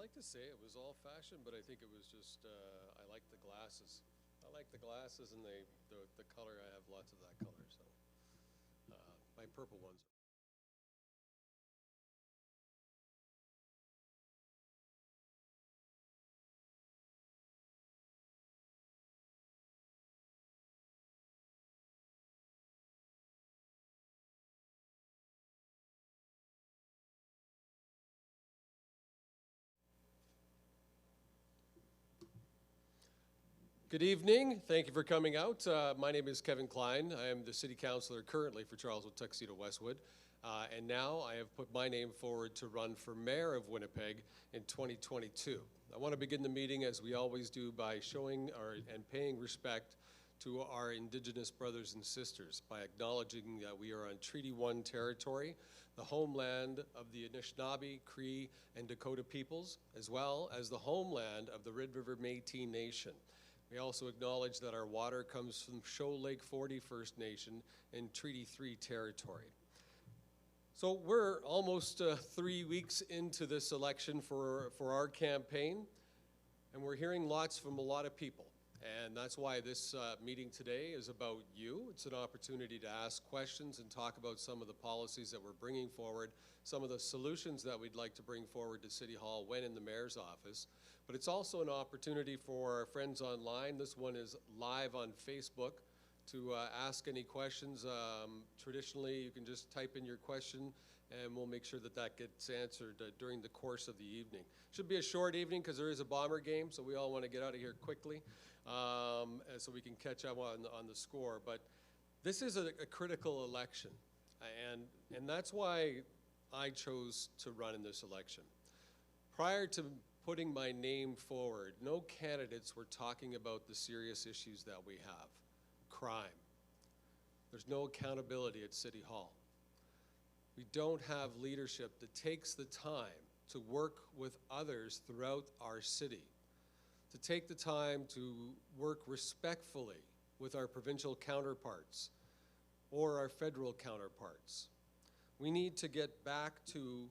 like to say it was all fashion, but I think it was just, I like the glasses. I like the glasses and the color. I have lots of that color, so my purple ones. Good evening. Thank you for coming out. My name is Kevin Klein. I am the City Councillor currently for Charleswood, Tuxedo, Westwood. And now I have put my name forward to run for Mayor of Winnipeg in 2022. I want to begin the meeting, as we always do, by showing and paying respect to our Indigenous brothers and sisters by acknowledging that we are on Treaty 1 territory, the homeland of the Anishinaabe, Cree, and Dakota peoples, as well as the homeland of the Red River Métis Nation. We also acknowledge that our water comes from Shoal Lake 40 First Nation in Treaty 3 territory. So we're almost 3 weeks into this election for our campaign, and we're hearing lots from a lot of people. And that's why this meeting today is about you. It's an opportunity to ask questions and talk about some of the policies that we're bringing forward, some of the solutions that we'd like to bring forward to City Hall when in the Mayor's office. But it's also an opportunity for our friends online. This one is live on Facebook to ask any questions. Traditionally, you can just type in your question and we'll make sure that that gets answered during the course of the evening. Should be a short evening because there is a Bomber game, so we all want to get out of here quickly so we can catch up on the score. But this is a critical election, and that's why I chose to run in this election. Prior to putting my name forward, no candidates were talking about the serious issues that we have. Crime. There's no accountability at City Hall. We don't have leadership that takes the time to work with others throughout our city, to take the time to work respectfully with our provincial counterparts or our federal counterparts. We need to get back to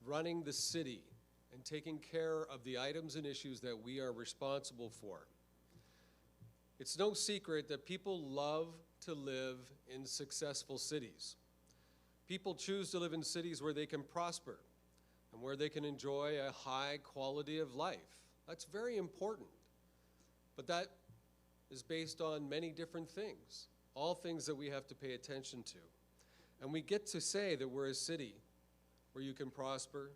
running the city and taking care of the items and issues that we are responsible for. It's no secret that people love to live in successful cities. People choose to live in cities where they can prosper and where they can enjoy a high quality of life. That's very important. But that is based on many different things, all things that we have to pay attention to. And we get to say that we're a city where you can prosper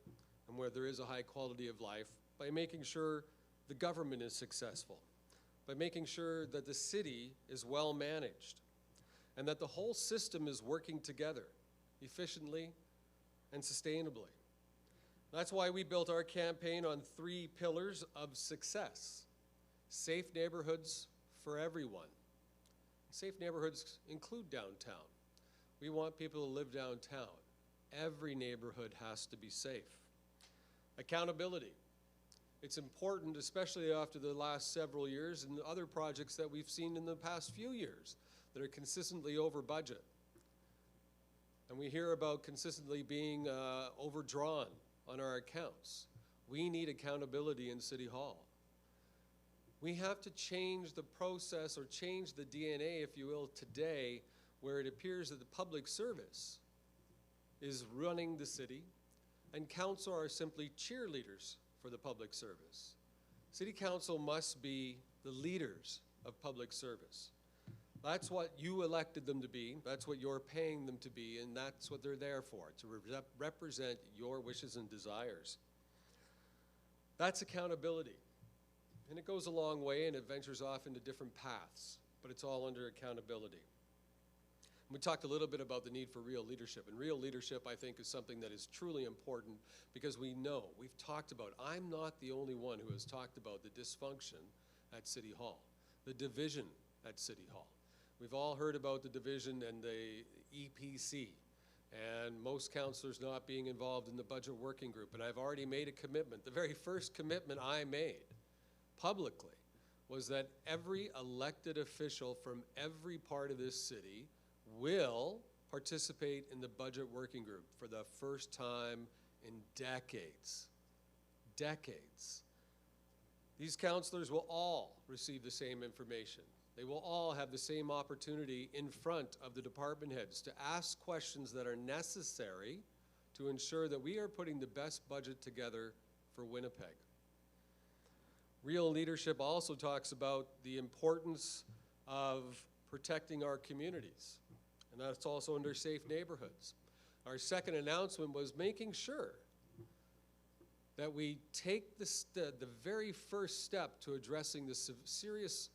and where there is a high quality of life by making sure the government is successful, by making sure that the city is well managed, and that the whole system is working together efficiently and sustainably. That's why we built our campaign on 3 pillars of success. Safe neighborhoods for everyone. Safe neighborhoods include downtown. We want people to live downtown. Every neighborhood has to be safe. Accountability. It's important, especially after the last several years and other projects that we've seen in the past few years that are consistently over budget. And we hear about consistently being overdrawn on our accounts. We need accountability in City Hall. We have to change the process or change the DNA, if you will, today, where it appears that the public service is running the city and council are simply cheerleaders for the public service. City council must be the leaders of public service. That's what you elected them to be, that's what you're paying them to be, and that's what they're there for, to represent your wishes and desires. That's accountability. And it goes a long way and it ventures off into different paths, but it's all under accountability. We talked a little bit about the need for real leadership, and real leadership, I think, is something that is truly important because we know, we've talked about, I'm not the only one who has talked about the dysfunction at City Hall, the division at City Hall. We've all heard about the division and the EPC, and most councillors not being involved in the budget working group, and I've already made a commitment. The very first commitment I made publicly was that every elected official from every part of this city will participate in the budget working group for the first time in decades. decades. These counselors will all receive the same information. They will all have the same opportunity in front of the department heads to ask questions that are necessary to ensure that we are putting the best budget together for Winnipeg. Real leadership also talks about the importance of protecting our communities, and that's also under Safe Neighborhoods. Our second announcement was making sure that we take the very first step to addressing the serious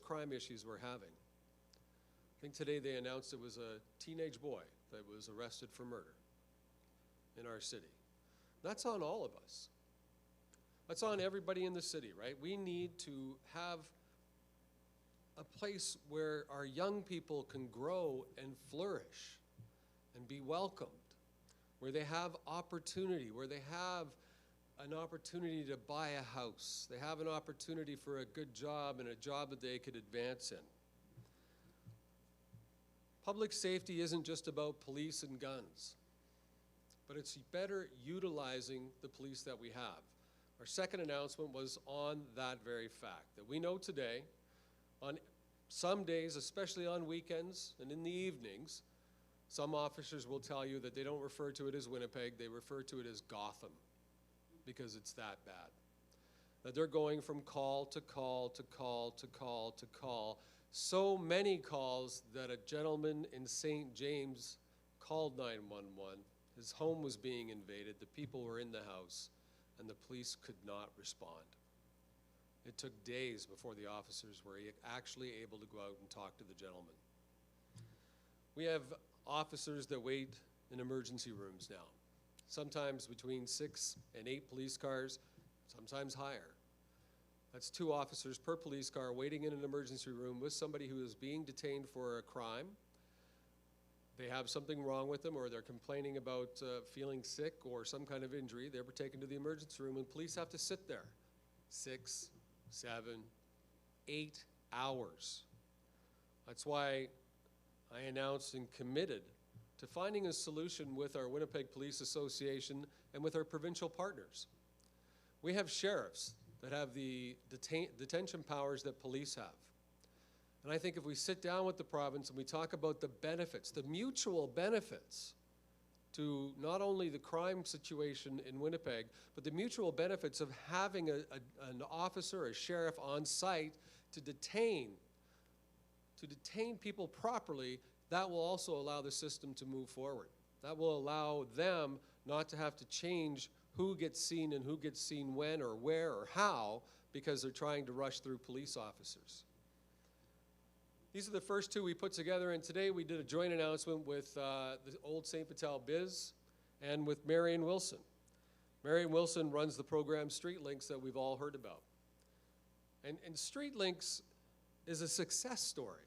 crime issues we're having. I think today they announced it was a teenage boy that was arrested for murder in our city. That's on all of us. That's on everybody in the city, right? We need to have a place where our young people can grow and flourish and be welcomed, where they have opportunity, where they have an opportunity to buy a house. They have an opportunity for a good job and a job that they could advance in. Public safety isn't just about police and guns, but it's better utilizing the police that we have. Our second announcement was on that very fact, that we know today, on some days, especially on weekends and in the evenings, some officers will tell you that they don't refer to it as Winnipeg, they refer to it as Gotham, because it's that bad. That they're going from call to call to call to call to call. So many calls that a gentleman in St. James called 911. His home was being invaded, the people were in the house, and the police could not respond. It took days before the officers were actually able to go out and talk to the gentleman. We have officers that wait in emergency rooms now. Sometimes between 6 and 8 police cars, sometimes higher. That's 2 officers per police car waiting in an emergency room with somebody who is being detained for a crime. They have something wrong with them, or they're complaining about feeling sick or some kind of injury. They're taken to the emergency room, and police have to sit there 6, 7, 8 hours. That's why I announced and committed to finding a solution with our Winnipeg Police Association and with our provincial partners. We have sheriffs that have the detention powers that police have. And I think if we sit down with the province and we talk about the benefits, the mutual benefits to not only the crime situation in Winnipeg, but the mutual benefits of having an officer, a sheriff on site to detain people properly, that will also allow the system to move forward. That will allow them not to have to change who gets seen and who gets seen when or where or how, because they're trying to rush through police officers. These are the first 2 we put together, and today we did a joint announcement with the Old St. Vital Biz and with Marion Wilson. Marion Wilson runs the program Street Links that we've all heard about. And Street Links is a success story.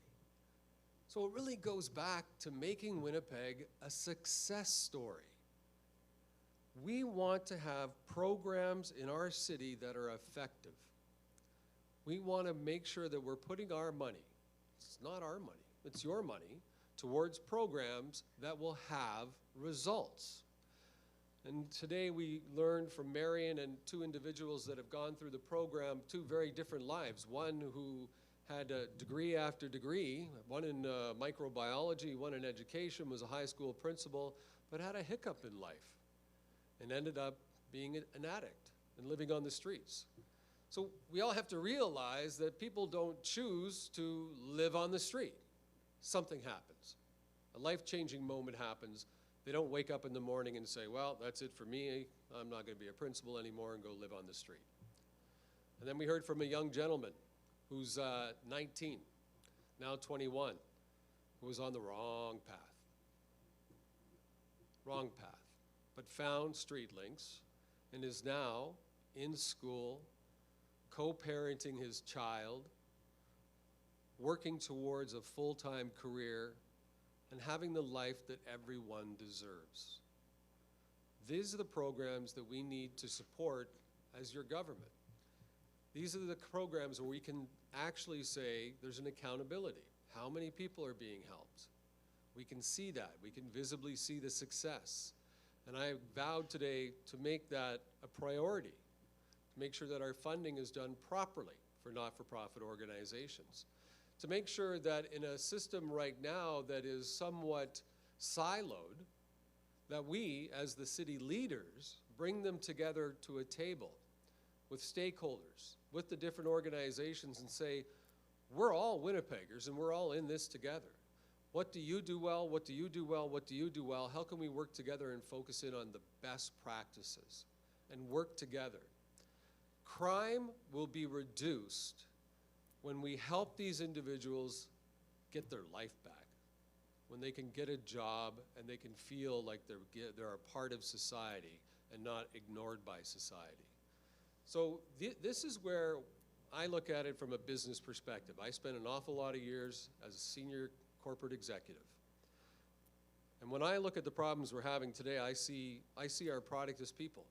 So it really goes back to making Winnipeg a success story. We want to have programs in our city that are effective. We want to make sure that we're putting our money, it's not our money, it's your money, towards programs that will have results. And today we learned from Marion and 2 individuals that have gone through the program 2 very different lives. One who had a degree after degree, one in microbiology, one in education, was a high school principal, but had a hiccup in life and ended up being an addict and living on the streets. So we all have to realize that people don't choose to live on the street. Something happens. A life-changing moment happens. They don't wake up in the morning and say, well, that's it for me. I'm not going to be a principal anymore and go live on the street. And then we heard from a young gentleman who's 19, now 21, who was on the wrong path. Wrong path, but found Street Links and is now in school, co-parenting his child, working towards a full-time career, and having the life that everyone deserves. These are the programs that we need to support as your government. These are the programs where we can actually say there's an accountability. How many people are being helped? We can see that. We can visibly see the success. And I vowed today to make that a priority to make sure that our funding is done properly for not-for-profit organizations, to make sure that in a system right now that is somewhat siloed, that we, as the city leaders, bring them together to a table with stakeholders, with the different organizations, and say, we're all Winnipeggers and we're all in this together. What do you do well? What do you do well? What do you do well? How can we work together and focus in on the best practices and work together? Crime will be reduced when we help these individuals get their life back, when they can get a job and they can feel like they're a part of society and not ignored by society. So this is where I look at it from a business perspective. I spent an awful lot of years as a senior corporate executive. And when I look at the problems we're having today, I see our product as people.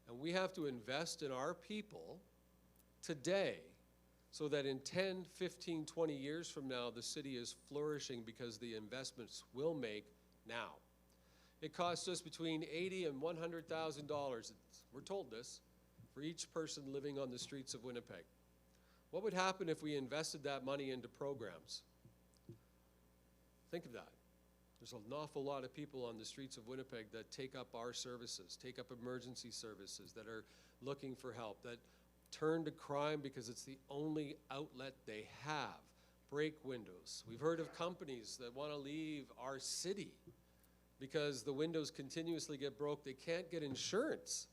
And we have to invest in our people today so that in 10, 15, 20 years from now, the city is flourishing because the investments we'll make now. It costs us between $80,000 and $100,000, we're told this, for each person living on the streets of Winnipeg. What would happen if we invested that money into programs? Think of that. There's an awful lot of people on the streets of Winnipeg that take up our services, take up emergency services, that are looking for help, that turn to crime because it's the only outlet they have. Break windows. We've heard of companies that want to leave our city because the windows continuously get broke. They can't get insurance.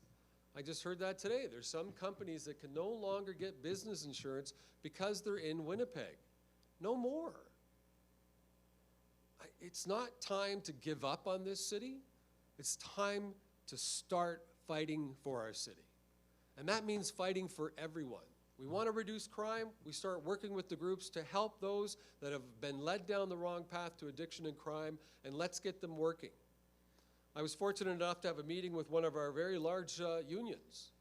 I just heard that today. There's some companies that can no longer get business insurance because they're in Winnipeg. No more. It's not time to give up on this city. It's time to start fighting for our city. And that means fighting for everyone. We want to reduce crime. We start working with the groups to help those that have been led down the wrong path to addiction and crime, and let's get them working. I was fortunate enough to have a meeting with one of our very large unions.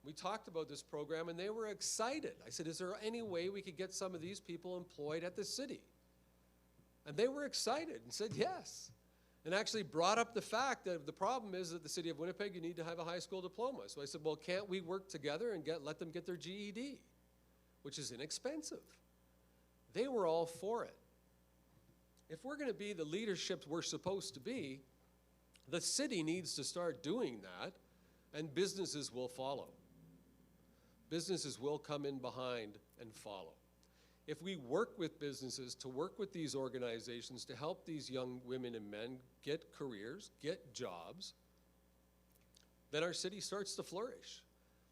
We talked about this program, and they were excited. I said, is there any way we could get some of these people employed at the city? And they were excited and said yes. And actually brought up the fact that the problem is that the city of Winnipeg, you need to have a high school diploma. So I said, well, can't we work together and let them get their GED, which is inexpensive? They were all for it. If we're going to be the leadership we're supposed to be, the city needs to start doing that, and businesses will follow. Businesses will come in behind and follow. If we work with businesses, to work with these organizations, to help these young women and men get careers, get jobs, then our city starts to flourish.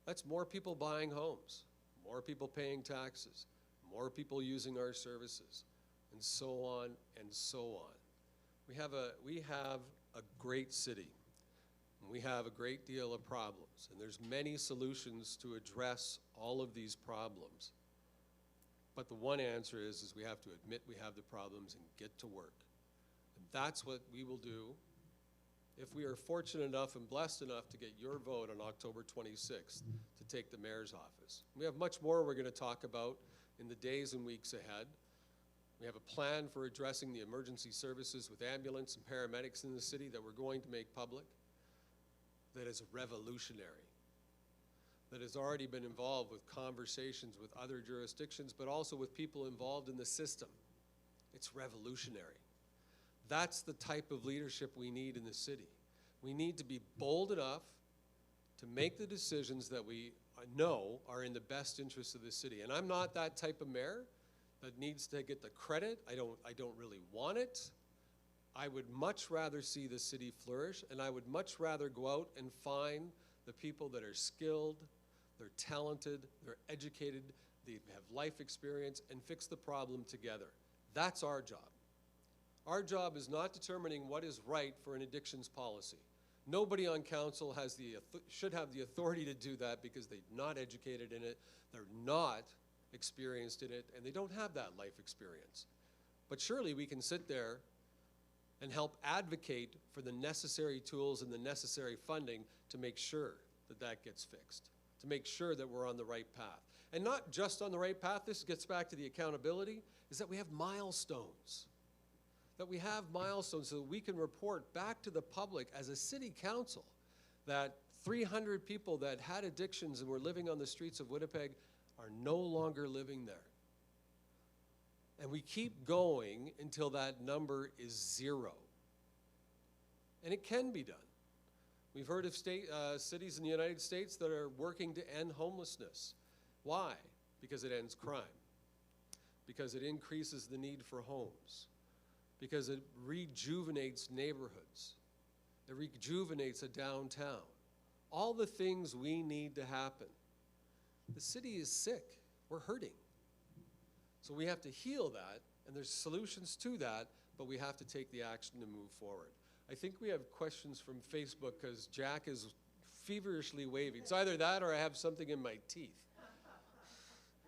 That's more people buying homes, more people paying taxes, more people using our services, and so on and so on. We have a great city, and we have a great deal of problems, and there's many solutions to address all of these problems. But the one answer is we have to admit we have the problems and get to work. And that's what we will do if we are fortunate enough and blessed enough to get your vote on October 26th to take the mayor's office. We have much more we're going to talk about in the days and weeks ahead. We have a plan for addressing the emergency services with ambulance and paramedics in the city that we're going to make public, that is revolutionary, that has already been involved with conversations with other jurisdictions, but also with people involved in the system. It's revolutionary. That's the type of leadership we need in the city. We need to be bold enough to make the decisions that we know are in the best interest of the city. And I'm not that type of mayor that needs to get the credit. I don't really want it. I would much rather see the city flourish, and I would much rather go out and find the people that are skilled, they're talented, they're educated, they have life experience, and fix the problem together. That's our job. Our job is not determining what is right for an addictions policy. Nobody on council should have the authority to do that because they're not educated in it, they're not experienced in it, and they don't have that life experience. But surely we can sit there and help advocate for the necessary tools and the necessary funding to make sure that that gets fixed, to make sure that we're on the right path. And not just on the right path, this gets back to the accountability, is that we have milestones. That we have milestones so that we can report back to the public as a city council that 300 people that had addictions and were living on the streets of Winnipeg are no longer living there. And we keep going until that number is 0. And it can be done. We've heard of cities in the United States that are working to end homelessness. Why? Because it ends crime. Because it increases the need for homes. Because it rejuvenates neighborhoods. It rejuvenates a downtown. All the things we need to happen. The city is sick. We're hurting. So we have to heal that, and there's solutions to that, but we have to take the action to move forward. I think we have questions from Facebook because Jack is feverishly waving. It's either that or I have something in my teeth.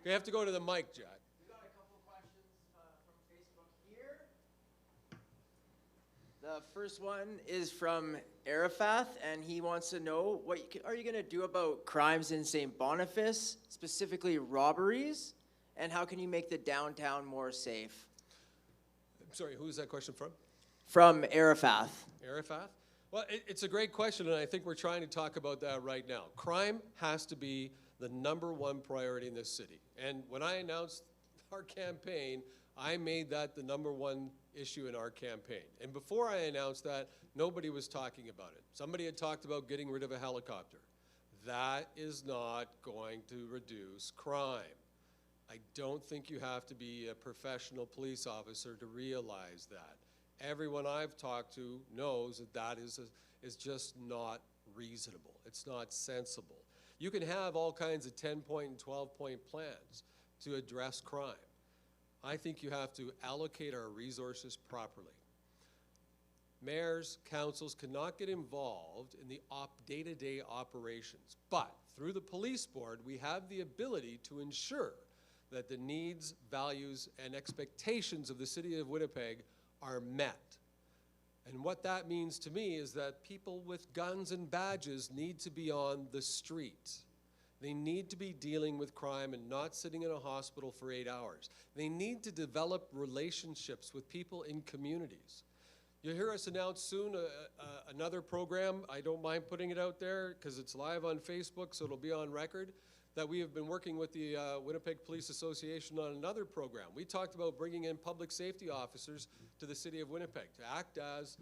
You have to go to the mic, Jack. We got a couple of questions from Facebook here. The first one is from Arafath, and he wants to know, what are you going to do about crimes in St. Boniface, specifically robberies, and how can you make the downtown more safe? I'm sorry, who is that question from? From Arafath. Arafath? Well, it's a great question, and I think we're trying to talk about that right now. Crime has to be the #1 priority in this city. And when I announced our campaign, I made that the #1 issue in our campaign. And before I announced that, nobody was talking about it. Somebody had talked about getting rid of a helicopter. That is not going to reduce crime. I don't think you have to be a professional police officer to realize that. Everyone I've talked to knows that that is just not reasonable. It's not sensible. You can have all kinds of 10-point and 12-point plans to address crime. I think you have to allocate our resources properly. Mayors, councils cannot get involved in the day-to-day operations, but through the police board, we have the ability to ensure that the needs, values, and expectations of the city of Winnipeg are met. And what that means to me is that people with guns and badges need to be on the street. They need to be dealing with crime and not sitting in a hospital for 8 hours. They need to develop relationships with people in communities. You'll hear us announce soon another program. I don't mind putting it out there because it's live on Facebook, so it'll be on record, that we have been working with the Winnipeg Police Association on another program. We talked about bringing in public safety officers to the city of Winnipeg to act as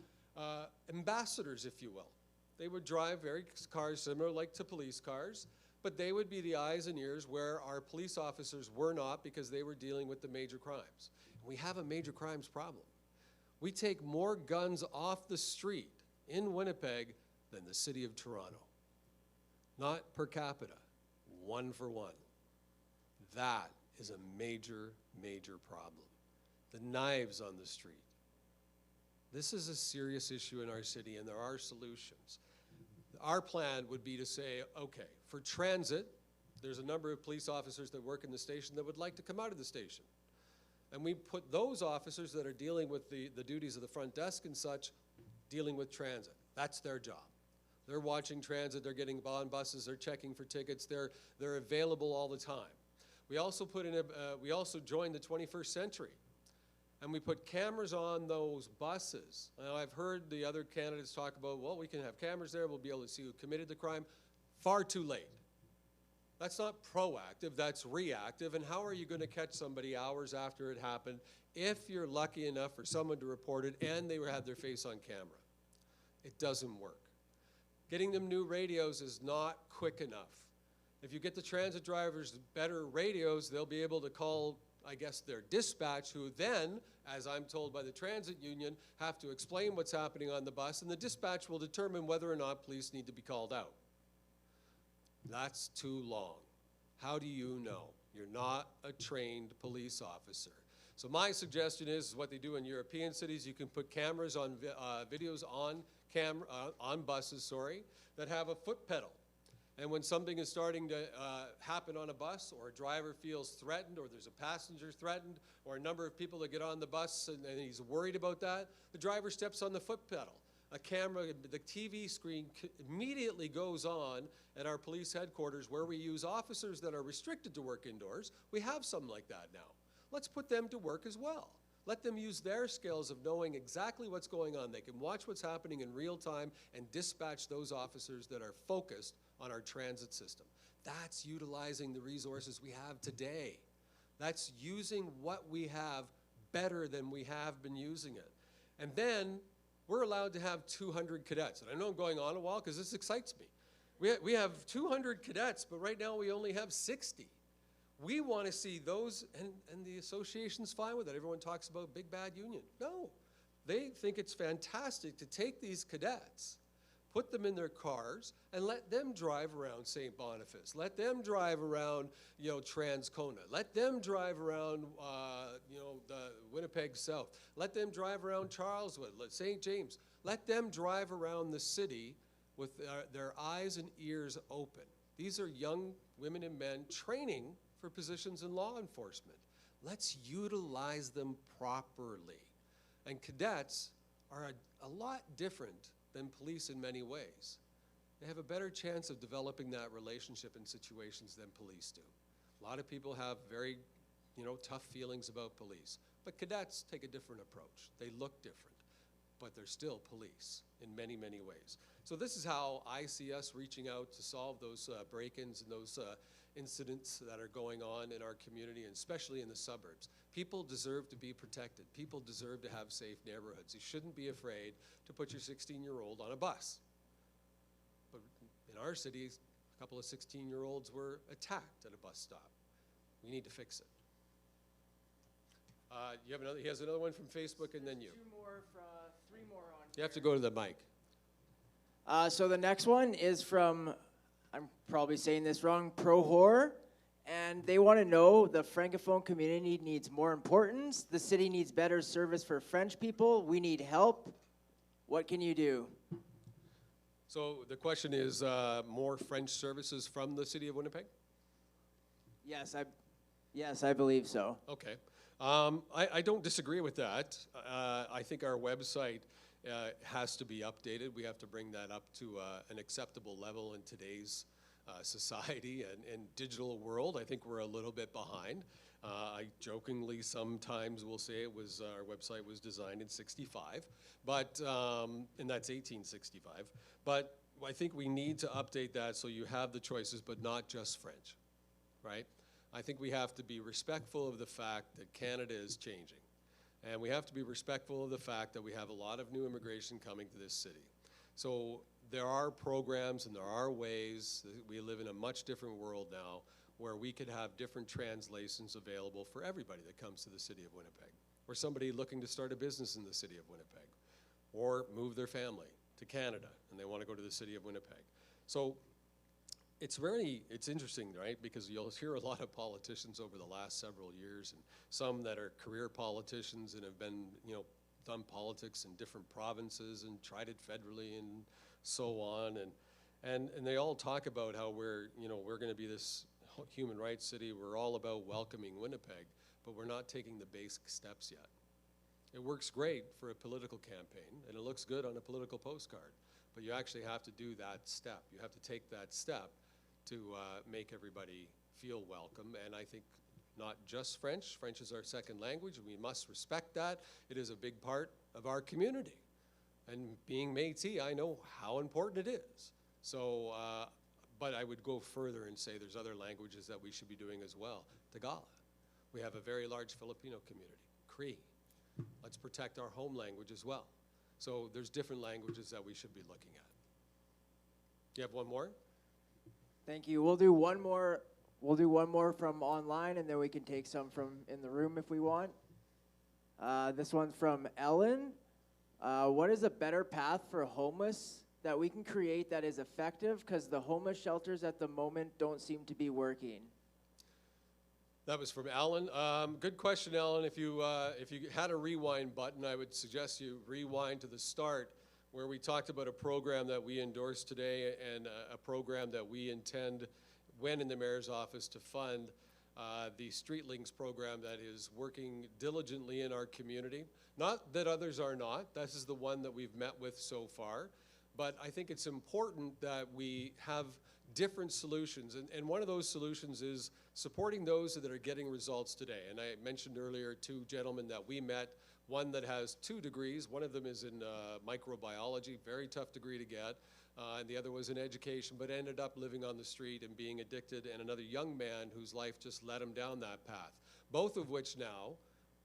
ambassadors, if you will. They would drive cars similar like to police cars, but they would be the eyes and ears where our police officers were not because they were dealing with the major crimes. And we have a major crimes problem. We take more guns off the street in Winnipeg than the city of Toronto. Not per capita. 1 for 1. That is a major, major problem. The knives on the street. This is a serious issue in our city, and there are solutions. Our plan would be to say, okay, for transit, there's a number of police officers that work in the station that would like to come out of the station. And we put those officers that are dealing with the duties of the front desk and such, dealing with transit. That's their job. They're watching transit, they're getting on buses, they're checking for tickets, they're available all the time. We also joined the 21st century, and we put cameras on those buses. Now, I've heard the other candidates talk about, well, we can have cameras there, we'll be able to see who committed the crime. Far too late. That's not proactive, that's reactive, and how are you going to catch somebody hours after it happened if you're lucky enough for someone to report it and they had their face on camera? It doesn't work. Getting them new radios is not quick enough. If you get the transit drivers better radios, they'll be able to call, I guess, their dispatch, who then, as I'm told by the transit union, have to explain what's happening on the bus, and the dispatch will determine whether or not police need to be called out. That's too long. How do you know? You're not a trained police officer. So my suggestion is what they do in European cities. You can put cameras on videos on buses, that have a foot pedal. And when something is starting to happen on a bus, or a driver feels threatened, or there's a passenger threatened, or a number of people that get on the bus and he's worried about that, the driver steps on the foot pedal. A camera, the TV screen immediately goes on at our police headquarters, where we use officers that are restricted to work indoors. We have some like that now. Let's put them to work as well. Let them use their skills of knowing exactly what's going on. They can watch what's happening in real time and dispatch those officers that are focused on our transit system. That's utilizing the resources we have today. That's using what we have better than we have been using it. And then we're allowed to have 200 cadets. And I know I'm going on a while because this excites me. We have 200 cadets, but right now we only have 60. We want to see those, and the association's fine with it. Everyone talks about big bad union. No, they think it's fantastic to take these cadets, put them in their cars, and let them drive around St. Boniface. Let them drive around, Transcona. Let them drive around, the Winnipeg South. Let them drive around Charleswood, St. James. Let them drive around the city with their eyes and ears open. These are young women and men training for positions in law enforcement. Let's utilize them properly. And cadets are a lot different than police in many ways. They have a better chance of developing that relationship in situations than police do. A lot of people have very, tough feelings about police, but cadets take a different approach. They look different, but they're still police in many, many ways. So this is how I see us reaching out to solve those break-ins and those incidents that are going on in our community, and especially in the suburbs. People deserve to be protected. People deserve to have safe neighborhoods. You shouldn't be afraid to put your 16-year-old on a bus. But in our city, a couple of 16-year-olds were attacked at a bus stop. We need to fix it. You have another, he has another one from Facebook, and then you. Three more on. You have to go to the mic. So the next one is from, I'm probably saying this wrong, Prohor, and they want to know the Francophone community needs more importance. The city needs better service for French people. We need help. What can you do? So the question is more French services from the city of Winnipeg? Yes, I believe so. Okay. I don't disagree with that. I think our website has to be updated. We have to bring that up to an acceptable level in today's society and digital world. I think we're a little bit behind. I jokingly sometimes will say our website was designed in '65, but and that's 1865. But I think we need to update that so you have the choices, but not just French, right? I think we have to be respectful of the fact that Canada is changing. And we have to be respectful of the fact that we have a lot of new immigration coming to this city. So there are programs and there are ways. We live in a much different world now where we could have different translations available for everybody that comes to the city of Winnipeg, or somebody looking to start a business in the city of Winnipeg, or move their family to Canada and they want to go to the city of Winnipeg. So it's interesting, right? Because you'll hear a lot of politicians over the last several years, and some that are career politicians and have been, done politics in different provinces and tried it federally and so on. And they all talk about how we're going to be this human rights city. We're all about welcoming Winnipeg, but we're not taking the basic steps yet. It works great for a political campaign, and it looks good on a political postcard, but you actually have to do that step. You have to take that step to make everybody feel welcome. And I think not just French. French is our second language, and we must respect that. It is a big part of our community. And being Métis, I know how important it is. So, but I would go further and say there's other languages that we should be doing as well. Tagalog. We have a very large Filipino community. Cree. Let's protect our home language as well. So there's different languages that we should be looking at. Do you have one more? Thank you. We'll do one more. We'll do one more from online, and then we can take some from in the room if we want. This one's from Ellen. What is a better path for homeless that we can create that is effective? Because the homeless shelters at the moment don't seem to be working. That was from Alan. Good question, Alan. If you had a rewind button, I would suggest you rewind to the start where we talked about a program that we endorsed today and a program that we intend, when in the mayor's office, to fund the Street Links program that is working diligently in our community. Not that others are not. This is the one that we've met with so far. But I think it's important that we have different solutions. And one of those solutions is supporting those that are getting results today. And I mentioned earlier 2 gentlemen that we met, one that has 2 degrees. One of them is in microbiology, very tough degree to get. And the other was in education, but ended up living on the street and being addicted, and another young man whose life just led him down that path. Both of which now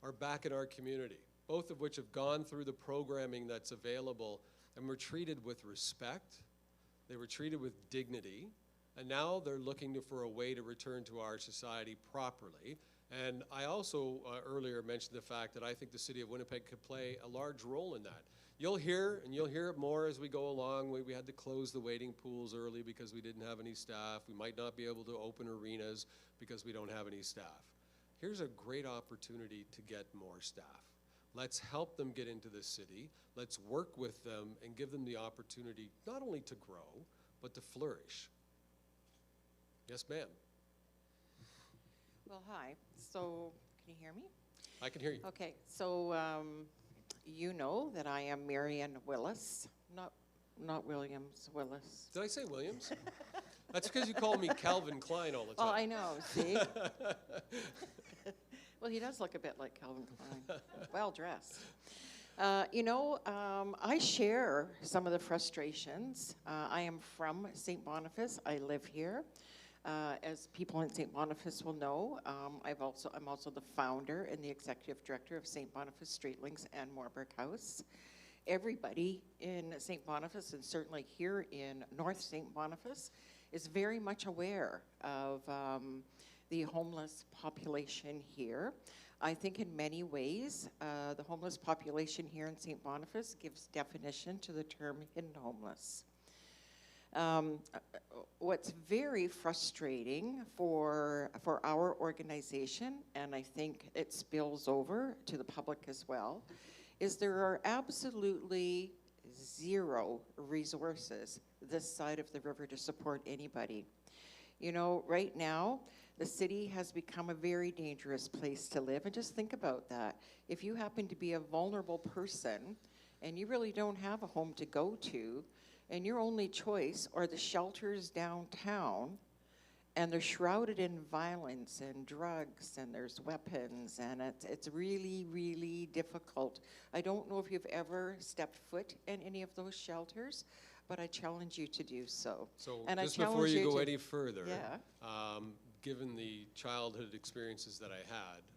are back in our community. Both of which have gone through the programming that's available and were treated with respect. They were treated with dignity. And now they're looking for a way to return to our society properly. And I also earlier mentioned the fact that I think the city of Winnipeg could play a large role in that. You'll hear it more as we go along. We had to close the waiting pools early because we didn't have any staff. We might not be able to open arenas because we don't have any staff. Here's a great opportunity to get more staff. Let's help them get into the city. Let's work with them and give them the opportunity not only to grow, but to flourish. Yes, ma'am. Well, hi. So, can you hear me? I can hear you. Okay. So, you know that I am Marian Willis, not Williams, Willis. Did I say Williams? That's because you call me Calvin Klein all the time. Well, I know. See. Well, he does look a bit like Calvin Klein. Well dressed. I share some of the frustrations. I am from St. Boniface. I live here. As people in St. Boniface will know, I'm also the founder and the executive director of St. Boniface Streetlings and Moorburg House. Everybody in St. Boniface, and certainly here in North St. Boniface, is very much aware of the homeless population here. I think in many ways, the homeless population here in St. Boniface gives definition to the term hidden homeless. What's very frustrating for our organization, and I think it spills over to the public as well, is there are absolutely zero resources this side of the river to support anybody. You know, right now, the city has become a very dangerous place to live, and just think about that. If you happen to be a vulnerable person and you really don't have a home to go to, and your only choice are the shelters downtown, and they're shrouded in violence and drugs, and there's weapons, and it's really, really difficult. I don't know if you've ever stepped foot in any of those shelters, but I challenge you to do so. So and just before you go any further, given the childhood experiences that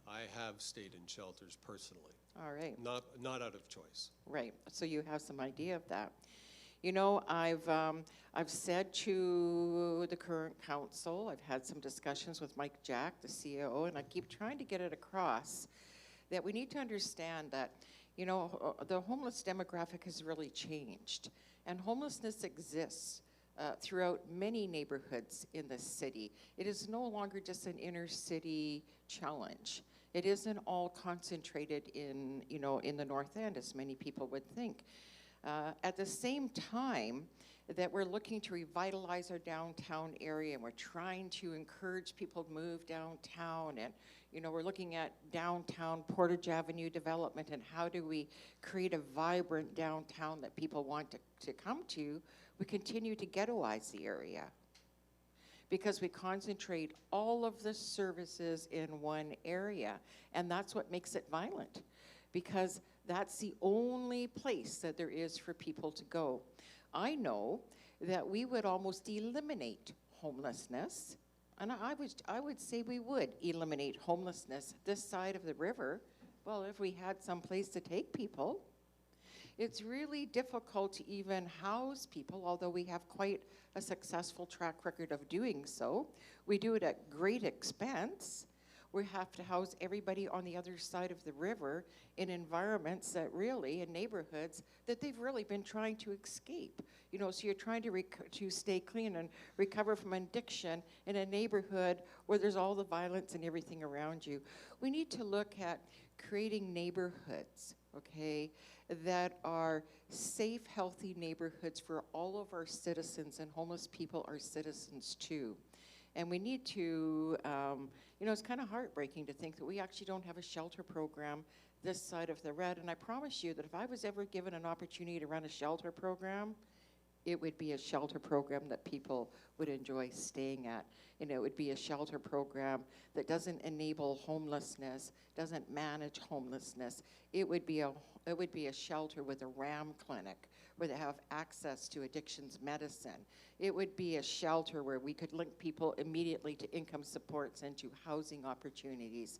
I have stayed in shelters personally. All right. Not out of choice. Right. So you have some idea of that. You know, I've said to the current council, I've had some discussions with Mike Jack, the CEO, and I keep trying to get it across that we need to understand that, you know, the homeless demographic has really changed, and homelessness exists throughout many neighborhoods in the city. It is no longer just an inner city challenge. It isn't all concentrated in, you know, in the North End, as many people would think. At the same time that we're looking to revitalize our downtown area, and we're trying to encourage people to move downtown, and you know, we're looking at downtown Portage Avenue development, and how do we create a vibrant downtown that people want to come to, we continue to ghettoize the area because we concentrate all of the services in one area, and that's what makes it violent, because that's the only place that there is for people to go. I know that we would almost eliminate homelessness, and I would say we would eliminate homelessness this side of the river, well, if we had some place to take people. It's really difficult to even house people, although we have quite a successful track record of doing so. We do it at great expense. We have to house everybody on the other side of the river in environments that really, in neighborhoods, that they've really been trying to escape. You know, so you're trying to stay clean and recover from addiction in a neighborhood where there's all the violence and everything around you. We need to look at creating neighborhoods, okay, that are safe, healthy neighborhoods for all of our citizens, and homeless people are citizens too. And we need to, you know, it's kind of heartbreaking to think that we actually don't have a shelter program this side of the red. And I promise you that if I was ever given an opportunity to run a shelter program, It would be a shelter program that people would enjoy staying at. And it would be a shelter program that doesn't enable homelessness, doesn't manage homelessness. It would be a shelter with a RAM clinic where they have access to addictions medicine. It would be a shelter where we could link people immediately to income supports and to housing opportunities.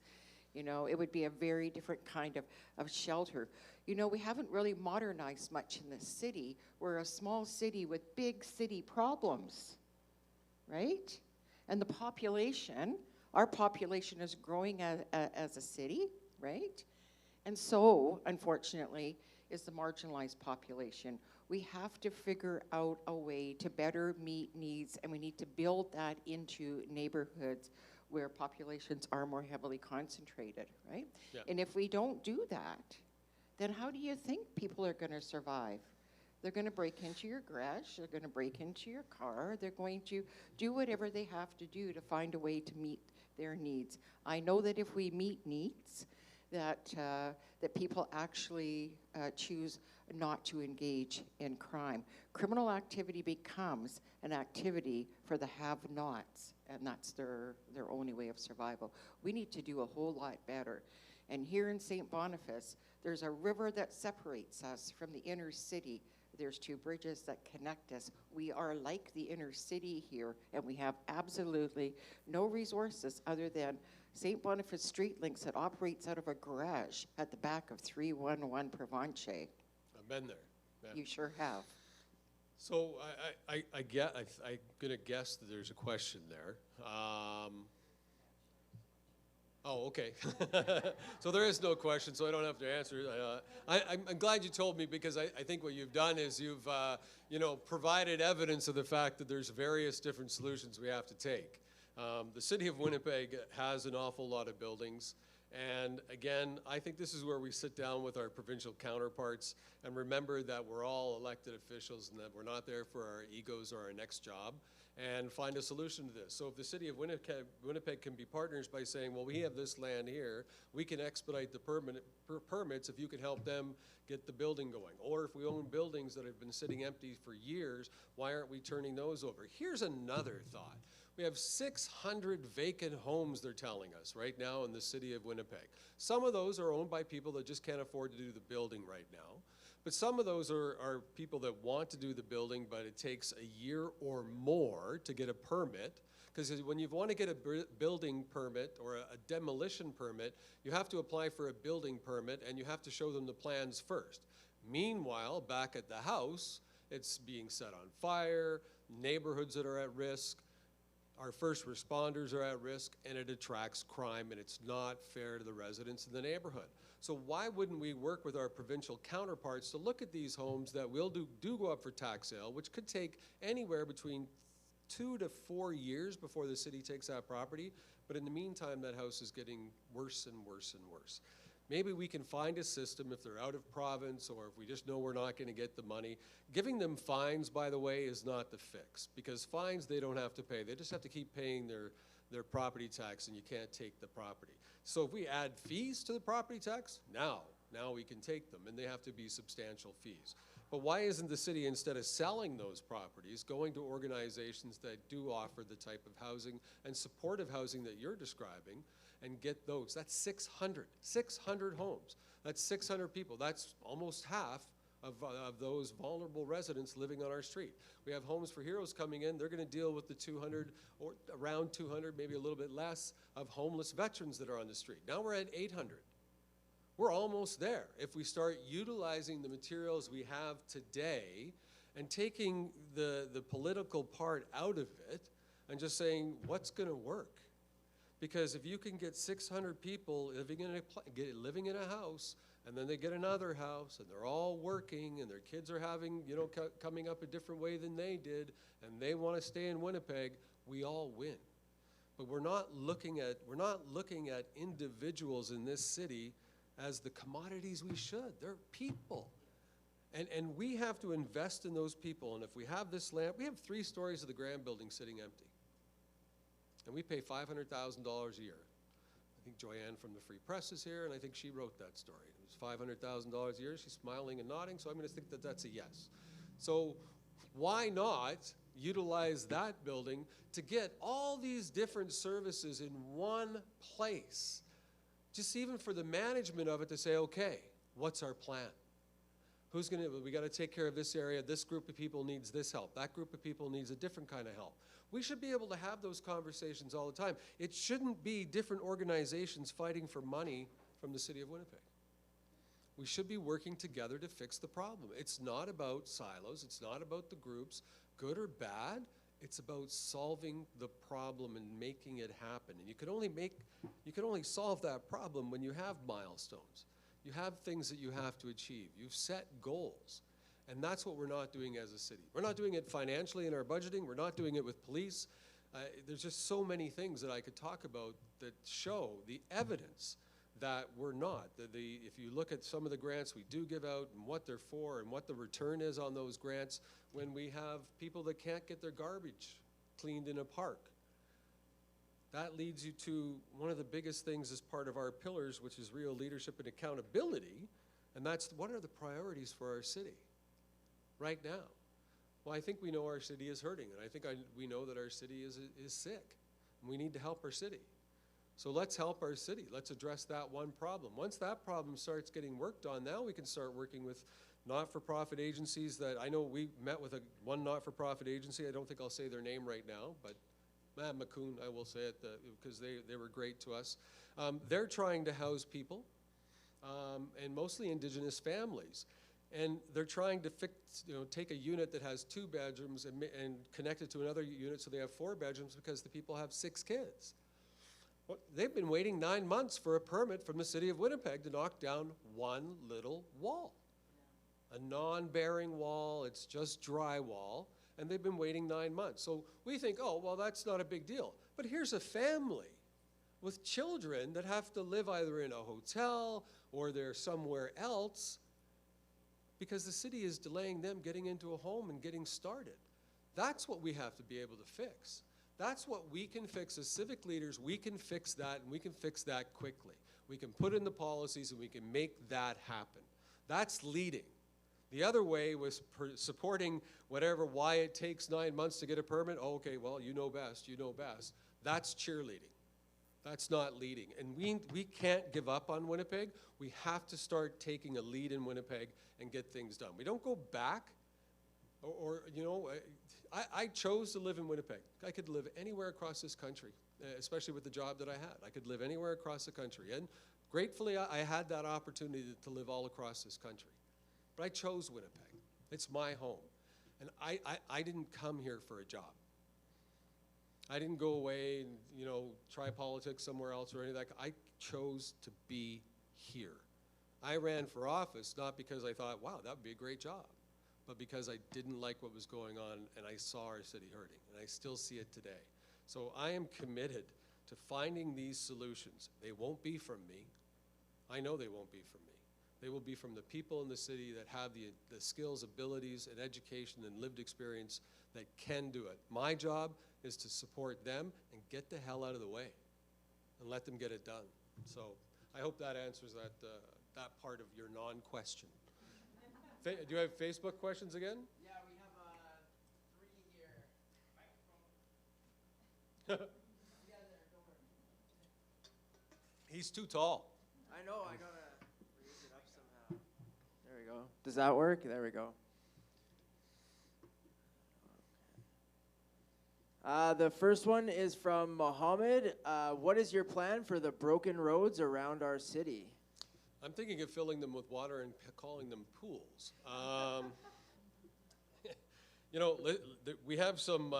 You know, it would be a very different kind of shelter. You know, we haven't really modernized much in this city. We're a small city with big city problems, right? And the population, our population is growing as a city, right? And so, unfortunately, is the marginalized population. We have to figure out a way to better meet needs, and we need to build that into neighborhoods where populations are more heavily concentrated, right? Yeah. And if we don't do that, then how do you think people are going to survive? They're going to break into your garage, they're going to break into your car, they're going to do whatever they have to do to find a way to meet their needs. I know that if we meet needs, that people actually choose not to engage in crime. Criminal activity becomes an activity for the have-nots, and that's their only way of survival. We need to do a whole lot better. And here in St. Boniface, there's a river that separates us from the inner city. There's 2 bridges that connect us. We are like the inner city here, and we have absolutely no resources other than St. Boniface Street Links that operates out of a garage at the back of 311 Provencher. I've been there. Yeah. You sure have. So I'm gonna guess that there's a question there. Oh, okay. So there is no question, so I don't have to answer. I'm glad you told me, because I think what you've done is you've provided evidence of the fact that there's various different solutions we have to take. The city of Winnipeg has an awful lot of buildings. And again, I think this is where we sit down with our provincial counterparts and remember that we're all elected officials and that we're not there for our egos or our next job, and find a solution to this. So if the city of Winnipeg can be partners by saying, well, we have this land here, we can expedite the permits if you can help them get the building going. Or if we own buildings that have been sitting empty for years, why aren't we turning those over? Here's another thought. We have 600 vacant homes, they're telling us, right now in the city of Winnipeg. Some of those are owned by people that just can't afford to do the building right now. But some of those are people that want to do the building, but it takes a year or more to get a permit. Because when you want to get a building permit or a demolition permit, you have to apply for a building permit and you have to show them the plans first. Meanwhile, back at the house, it's being set on fire, neighborhoods that are at risk, our first responders are at risk, and it attracts crime, and it's not fair to the residents in the neighborhood. So why wouldn't we work with our provincial counterparts to look at these homes that will do go up for tax sale, which could take anywhere between 2 to 4 years before the city takes that property, but in the meantime, that house is getting worse and worse and worse. Maybe we can find a system if they're out of province or if we just know we're not going to get the money. Giving them fines, by the way, is not the fix, because fines they don't have to pay. They just have to keep paying their property tax, and you can't take the property. So if we add fees to the property tax, now we can take them, and they have to be substantial fees. But why isn't the city, instead of selling those properties, going to organizations that do offer the type of housing and supportive housing that you're describing, and get those? That's 600 homes. That's 600 people. That's almost half of those vulnerable residents living on our street. We have Homes for Heroes coming in. They're going to deal with the 200 or around 200, maybe a little bit less, of homeless veterans that are on the street. Now we're at 800. We're almost there. If we start utilizing the materials we have today and taking the political part out of it and just saying, what's going to work? Because if you can get 600 people living in a house, and then they get another house, and they're all working, and their kids are having, coming up a different way than they did, and they want to stay in Winnipeg, we all win. But we're not looking at individuals in this city as the commodities we should. They're people. And we have to invest in those people. And if we have this land, we have 3 stories of the Graham building sitting empty. And we pay $500,000 a year. I think Joanne from the Free Press is here, and I think she wrote that story. It was $500,000 a year. She's smiling and nodding, so I'm going to think that that's a yes. So Why not utilize that building to get all these different services in one place? Just even for the management of it to say, okay, what's our plan? We got to take care of this area. This group of people needs this help. That group of people needs a different kind of help. We should be able to have those conversations all the time. It shouldn't be different organizations fighting for money from the city of Winnipeg. We should be working together to fix the problem. It's not about silos. It's not about the groups, good or bad. It's about solving the problem and making it happen. And you can only solve that problem when you have milestones. You have things that you have to achieve. You've set goals. And that's what we're not doing as a city. We're not doing it financially in our budgeting. We're not doing it with police. There's just so many things that I could talk about that show the evidence that we're not. If you look at some of the grants we do give out and what they're for and what the return is on those grants, when we have people that can't get their garbage cleaned in a park, that leads you to one of the biggest things as part of our pillars, which is real leadership and accountability, and that's what are the priorities for our city right now? Well, I think we know our city is hurting, and I think we know that our city is sick, and we need to help our city. So let's help our city. Let's address that one problem. Once that problem starts getting worked on, now we can start working with not-for-profit agencies that I know we met with one not-for-profit agency. I don't think I'll say their name right now, but McCoon, I will say it because they were great to us. They're trying to house people and mostly Indigenous families. And they're trying to take a unit that has 2 bedrooms and connect it to another unit so they have 4 bedrooms because the people have 6 kids. Well, they've been waiting 9 months for a permit from the city of Winnipeg to knock down one little wall. A non-bearing wall, it's just drywall, and they've been waiting 9 months. So we think, oh, well, that's not a big deal. But here's a family with children that have to live either in a hotel or they're somewhere else because the city is delaying them getting into a home and getting started. That's what we have to be able to fix. That's what we can fix as civic leaders. We can fix that, and we can fix that quickly. We can put in the policies, and we can make that happen. That's leading. The other way was supporting why it takes 9 months to get a permit. Oh, okay, well, you know best, you know best. That's cheerleading. That's not leading. And we can't give up on Winnipeg. We have to start taking a lead in Winnipeg and get things done. We don't go back I chose to live in Winnipeg. I could live anywhere across this country, especially with the job that I had. I could live anywhere across the country. And gratefully, I had that opportunity to live all across this country. But I chose Winnipeg. It's my home. And I didn't come here for a job. I didn't go away and, try politics somewhere else or any of that. I chose to be here. I ran for office not because I thought, wow, that would be a great job, but because I didn't like what was going on and I saw our city hurting, and I still see it today. So I am committed to finding these solutions. They won't be from me. I know they won't be from me. They will be from the people in the city that have the skills, abilities, and education and lived experience that can do it. My job is to support them and get the hell out of the way and let them get it done. So I hope that answers that part of your non-question. Do you have Facebook questions again? Yeah, we have 3 here. Yeah, there, don't worry. He's too tall. I know, I gotta raise it up somehow. There we go. Does that work? There we go. The first one is from Mohammed. What is your plan for the broken roads around our city? I'm thinking of filling them with water and calling them pools. We have some,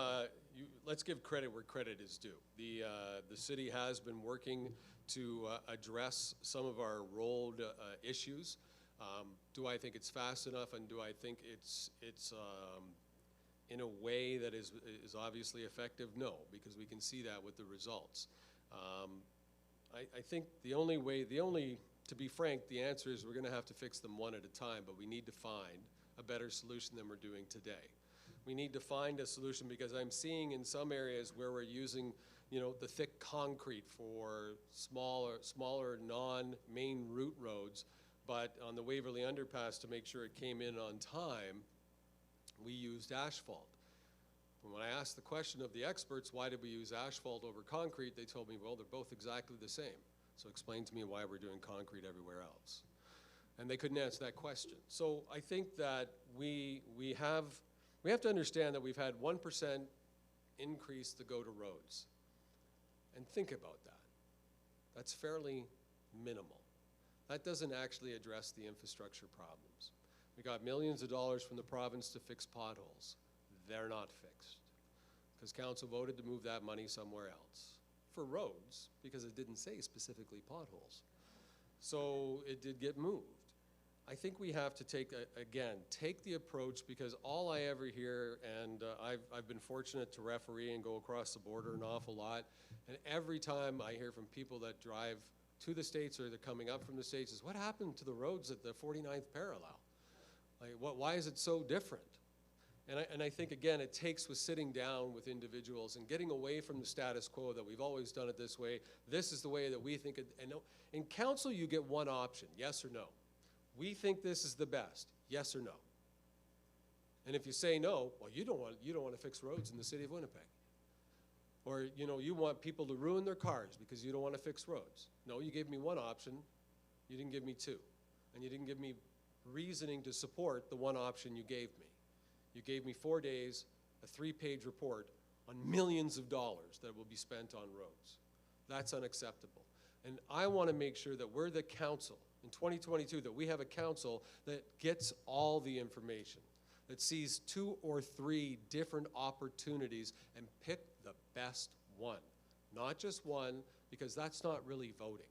let's give credit where credit is due. The city has been working to address some of our road issues. Do I think it's fast enough, and do I think it's in a way that is obviously effective? No, because we can see that with the results. I think to be frank, the answer is we're going to have to fix them one at a time, but we need to find a better solution than we're doing today. We need to find a solution because I'm seeing in some areas where we're using, the thick concrete for smaller non-main route roads, but on the Waverly Underpass to make sure it came in on time, we used asphalt. And when I asked the question of the experts, why did we use asphalt over concrete, they told me, well, they're both exactly the same. So explain to me why we're doing concrete everywhere else. And they couldn't answer that question. So I think that we have to understand that we've had 1% increase to go to roads. And think about that. That's fairly minimal. That doesn't actually address the infrastructure problems. We got millions of dollars from the province to fix potholes. They're not fixed, because council voted to move that money somewhere else for roads, because it didn't say specifically potholes. So it did get moved. I think we have to take the approach, because all I ever hear, and I've been fortunate to referee and go across the border an awful lot, and every time I hear from people that drive to the States or they're coming up from the States is, what happened to the roads at the 49th parallel? Like, why is it so different? And I think, again, it takes with sitting down with individuals and getting away from the status quo that we've always done it this way. This is the way that we think it. And in council, you get one option, yes or no. We think this is the best, yes or no. And if you say no, well, you don't want to fix roads in the city of Winnipeg. Or, you want people to ruin their cars because you don't want to fix roads. No, you gave me one option, you didn't give me two. And you didn't give me reasoning to support the one option you gave me. You gave me 4 days, a 3-page report on millions of dollars that will be spent on roads. That's unacceptable. And I want to make sure that we're the council in 2022, that we have a council that gets all the information, that sees 2 or 3 different opportunities and pick the best one. Not just one, because that's not really voting.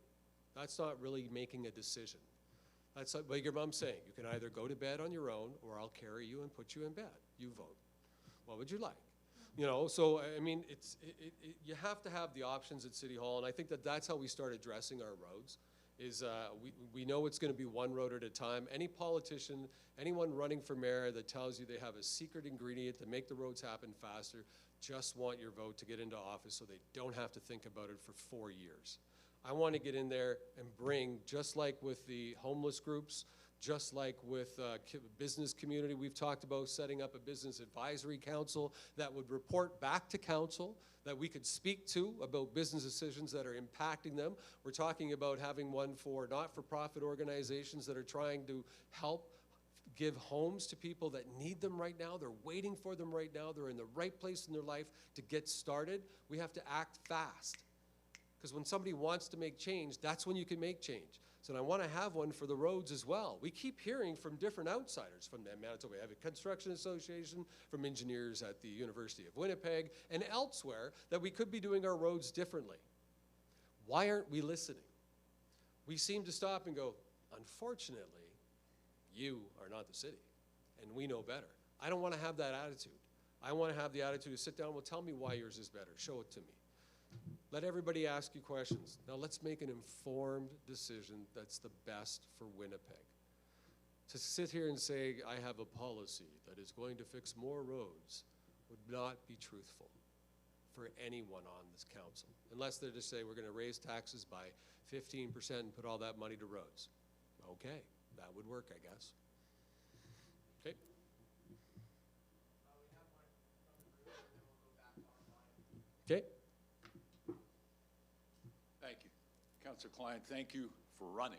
That's not really making a decision. That's like your mom's saying, you can either go to bed on your own or I'll carry you and put you in bed. You vote. What would you like? So I mean, you have to have the options at City Hall, and I think that's how we start addressing our roads. We know it's going to be one road at a time. Any politician, anyone running for mayor that tells you they have a secret ingredient to make the roads happen faster, just want your vote to get into office so they don't have to think about it for 4 years. I want to get in there and bring, just like with the homeless groups, just like with business community, we've talked about setting up a business advisory council that would report back to council, that we could speak to about business decisions that are impacting them. We're talking about having one for not-for-profit organizations that are trying to help give homes to people that need them right now. They're waiting for them right now. They're in the right place in their life to get started. We have to act fast. Because when somebody wants to make change, that's when you can make change. So I want to have one for the roads as well. We keep hearing from different outsiders, from the Manitoba Heavy Construction Association, from engineers at the University of Winnipeg, and elsewhere, that we could be doing our roads differently. Why aren't we listening? We seem to stop and go, unfortunately, you are not the city, and we know better. I don't want to have that attitude. I want to have the attitude to sit down, well, tell me why yours is better. Show it to me. Let everybody ask you questions. Now let's make an informed decision that's the best for Winnipeg. To sit here and say, I have a policy that is going to fix more roads would not be truthful for anyone on this council, unless they're to say we're going to raise taxes by 15% and put all that money to roads. Okay, that would work, I guess. Okay. Okay. Thank you. Councillor Klein, thank you for running.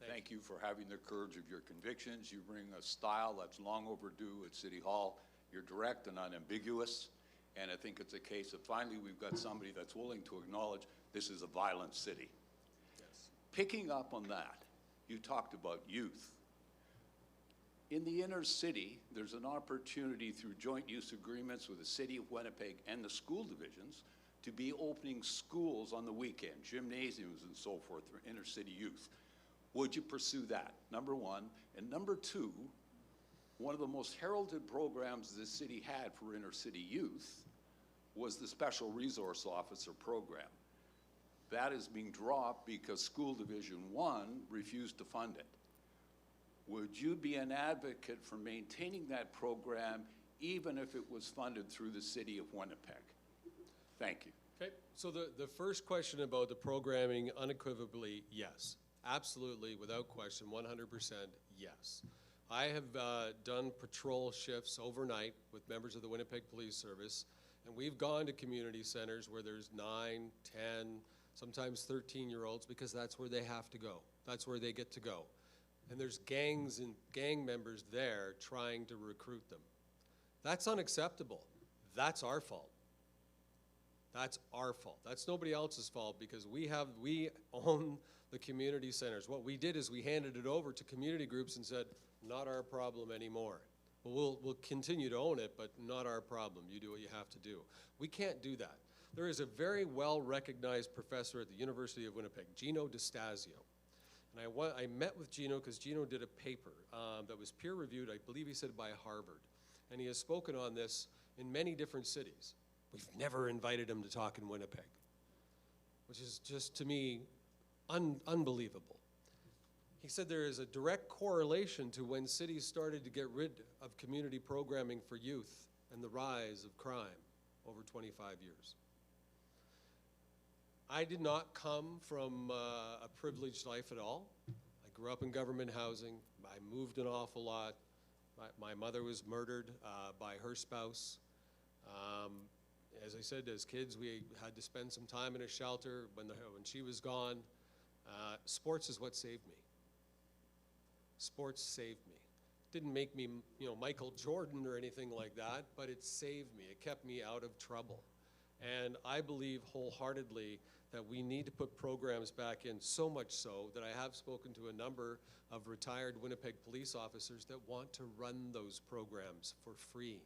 Thank you for having the courage of your convictions. You bring a style that's long overdue at City Hall. You're direct and unambiguous, and I think it's a case of finally we've got somebody that's willing to acknowledge this is a violent city. Yes. Picking up on that, you talked about youth. In the inner city, there's an opportunity through joint use agreements with the City of Winnipeg and the school divisions to be opening schools on the weekend, gymnasiums and so forth for inner city youth. Would you pursue that? Number one. And number two, one of the most heralded programs the city had for inner city youth was the Special Resource Officer program. That is being dropped because School Division 1 refused to fund it. Would you be an advocate for maintaining that program even if it was funded through the City of Winnipeg? Thank you. Okay, so the first question about the programming, unequivocally, yes. Absolutely, without question, 100% yes. I have done patrol shifts overnight with members of the Winnipeg Police Service, and we've gone to community centers where there's 9, 10, sometimes 13-year-olds, because that's where they have to go. That's where they get to go. And there's gangs and gang members there trying to recruit them. That's unacceptable. That's our fault. That's our fault. That's nobody else's fault, because we own the community centers. What we did is we handed it over to community groups and said, not our problem anymore. Well, we'll continue to own it, but not our problem. You do what you have to do. We can't do that. There is a very well-recognized professor at the University of Winnipeg, Gino DeStasio. And I met with Gino because Gino did a paper that was peer-reviewed, I believe he said by Harvard. And he has spoken on this in many different cities. We've never invited him to talk in Winnipeg, which is just, to me, unbelievable. He said there is a direct correlation to when cities started to get rid of community programming for youth and the rise of crime over 25 years. I did not come from a privileged life at all. I grew up in government housing. I moved an awful lot. My mother was murdered by her spouse. As I said, as kids, we had to spend some time in a shelter when she was gone. Sports is what saved me. Sports saved me. Didn't make me, Michael Jordan or anything like that, but it saved me. It kept me out of trouble. And I believe wholeheartedly that we need to put programs back in, so much so that I have spoken to a number of retired Winnipeg police officers that want to run those programs for free.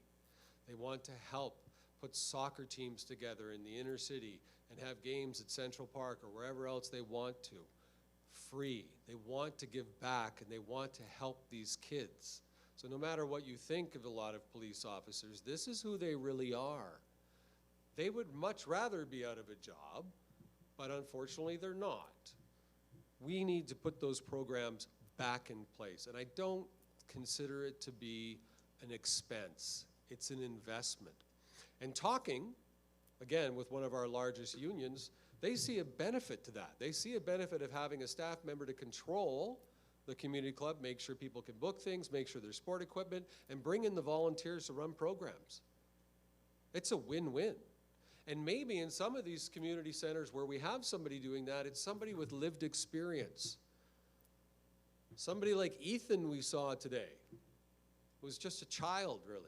They want to help put soccer teams together in the inner city and have games at Central Park or wherever else they want to. Free. They want to give back, and they want to help these kids. So no matter what you think of a lot of police officers, this is who they really are. They would much rather be out of a job, but unfortunately they're not. We need to put those programs back in place, and I don't consider it to be an expense. It's an investment. And talking, again, with one of our largest unions, they see a benefit to that. They see a benefit of having a staff member to control the community club, make sure people can book things, make sure there's sport equipment, and bring in the volunteers to run programs. It's a win-win. And maybe in some of these community centers where we have somebody doing that, it's somebody with lived experience. Somebody like Ethan we saw today, who was just a child, really.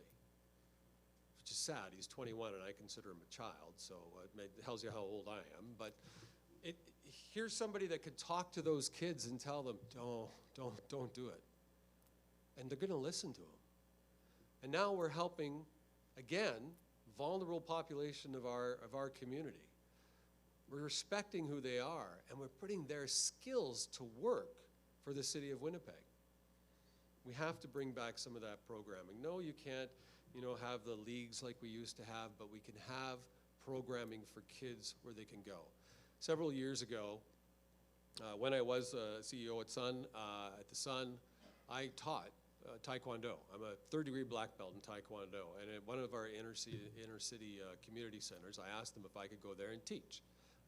Which is sad. He's 21 and I consider him a child, so it tells you how old I am. But here's somebody that could talk to those kids and tell them, don't do it. And they're going to listen to him. And now we're helping, again, vulnerable population of our community. We're respecting who they are, and we're putting their skills to work for the city of Winnipeg. We have to bring back some of that programming. No, you can't have the leagues like we used to have, but we can have programming for kids where they can go. Several years ago, when I was CEO at the Sun, I taught Taekwondo. I'm a third-degree black belt in Taekwondo, and at one of our inner city community centers, I asked them if I could go there and teach.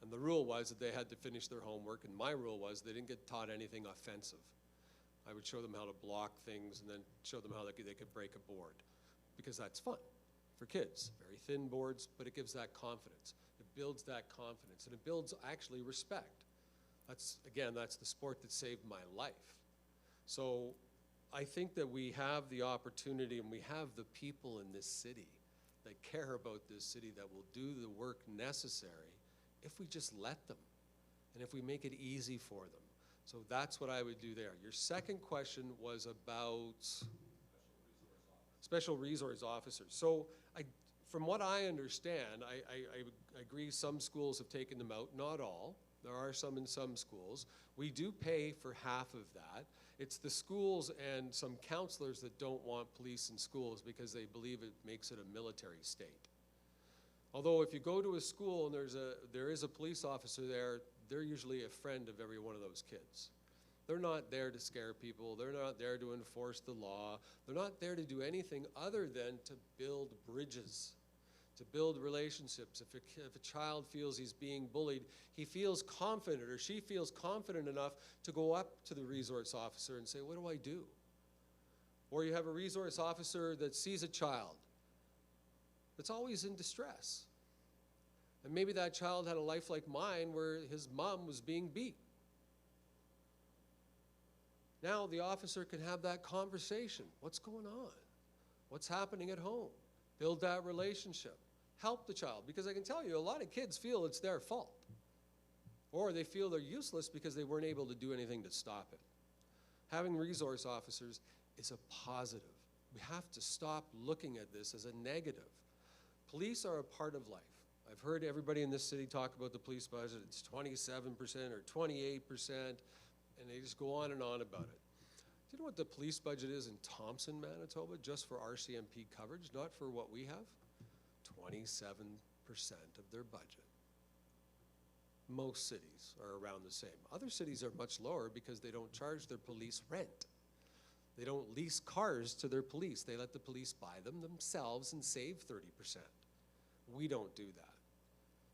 And the rule was that they had to finish their homework, and my rule was they didn't get taught anything offensive. I would show them how to block things and then show them how they could break a board, because that's fun for kids. Very thin boards, but it gives that confidence. It builds that confidence, and it builds actually respect. That's the sport that saved my life. So I think that we have the opportunity, and we have the people in this city that care about this city that will do the work necessary if we just let them, and if we make it easy for them. So that's what I would do there. Your second question was about special resource officers. So from what I understand, I agree some schools have taken them out, not all. There are some in some schools. We do pay for half of that. It's the schools and some counselors that don't want police in schools because they believe it makes it a military state. Although if you go to a school and there is a police officer there, they're usually a friend of every one of those kids. They're not there to scare people. They're not there to enforce the law. They're not there to do anything other than to build bridges, to build relationships. If a child feels he's being bullied, he feels confident or she feels confident enough to go up to the resource officer and say, what do I do? Or you have a resource officer that sees a child that's always in distress. And maybe that child had a life like mine where his mom was being beat. Now the officer can have that conversation. What's going on? What's happening at home? Build that relationship. Help the child. Because I can tell you, a lot of kids feel it's their fault. Or they feel they're useless because they weren't able to do anything to stop it. Having resource officers is a positive. We have to stop looking at this as a negative. Police are a part of life. I've heard everybody in this city talk about the police budget. It's 27% or 28%, and they just go on and on about it. Do you know what the police budget is in Thompson, Manitoba, just for RCMP coverage, not for what we have? 27% of their budget. Most cities are around the same. Other cities are much lower because they don't charge their police rent. They don't lease cars to their police. They let the police buy them themselves and save 30%. We don't do that.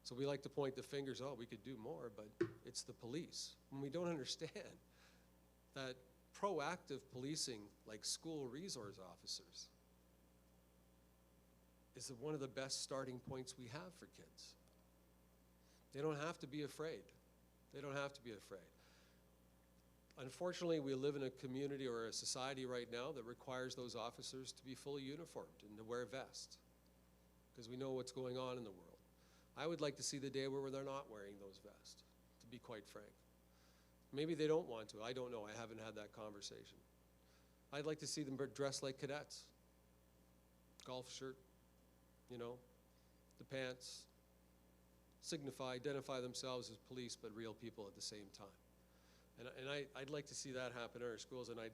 So we like to point the fingers, oh, we could do more, but it's the police. And we don't understand that proactive policing, like school resource officers, is one of the best starting points we have for kids. They don't have to be afraid. They don't have to be afraid. Unfortunately, we live in a community or a society right now that requires those officers to be fully uniformed and to wear vests, because we know what's going on in the world. I would like to see the day where they're not wearing those vests, to be quite frank. Maybe they don't want to. I don't know. I haven't had that conversation. I'd like to see them dressed like cadets. Golf shirt, you know, the pants, identify themselves as police, but real people at the same time. And I'd like to see that happen in our schools, and I'd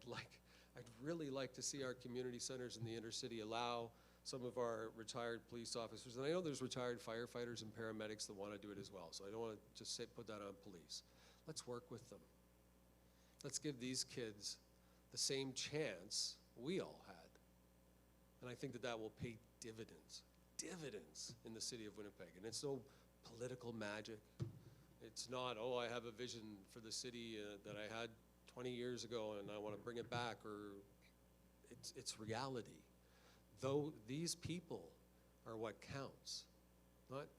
really like to see our community centers in the inner city allow some of our retired police officers, and I know there's retired firefighters and paramedics that want to do it as well, so I don't want to just put that on police. Let's work with them. Let's give these kids the same chance we all had. And I think that that will pay dividends in the city of Winnipeg. And it's no political magic. It's not, oh, I have a vision for the city that I had 20 years ago and I want to bring it back, or it's reality. Though these people are what counts,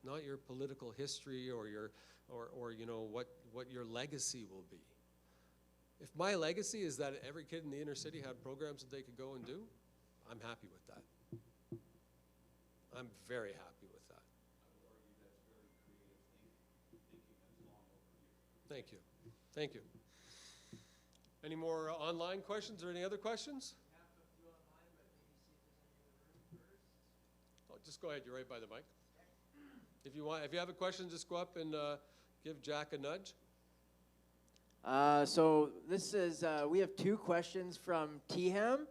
not your political history or you know what your legacy will be. If my legacy is that every kid in the inner city had programs that they could go and do, I'm happy with that. I'm very happy with that. I would argue that's very creative thinking that's long overdue. Thank you. Thank you. Any more online questions or any other questions? Oh, just go ahead. You're right by the mic. If you have a question, just go up and give Jack a nudge. So this is, we have two questions from Teham.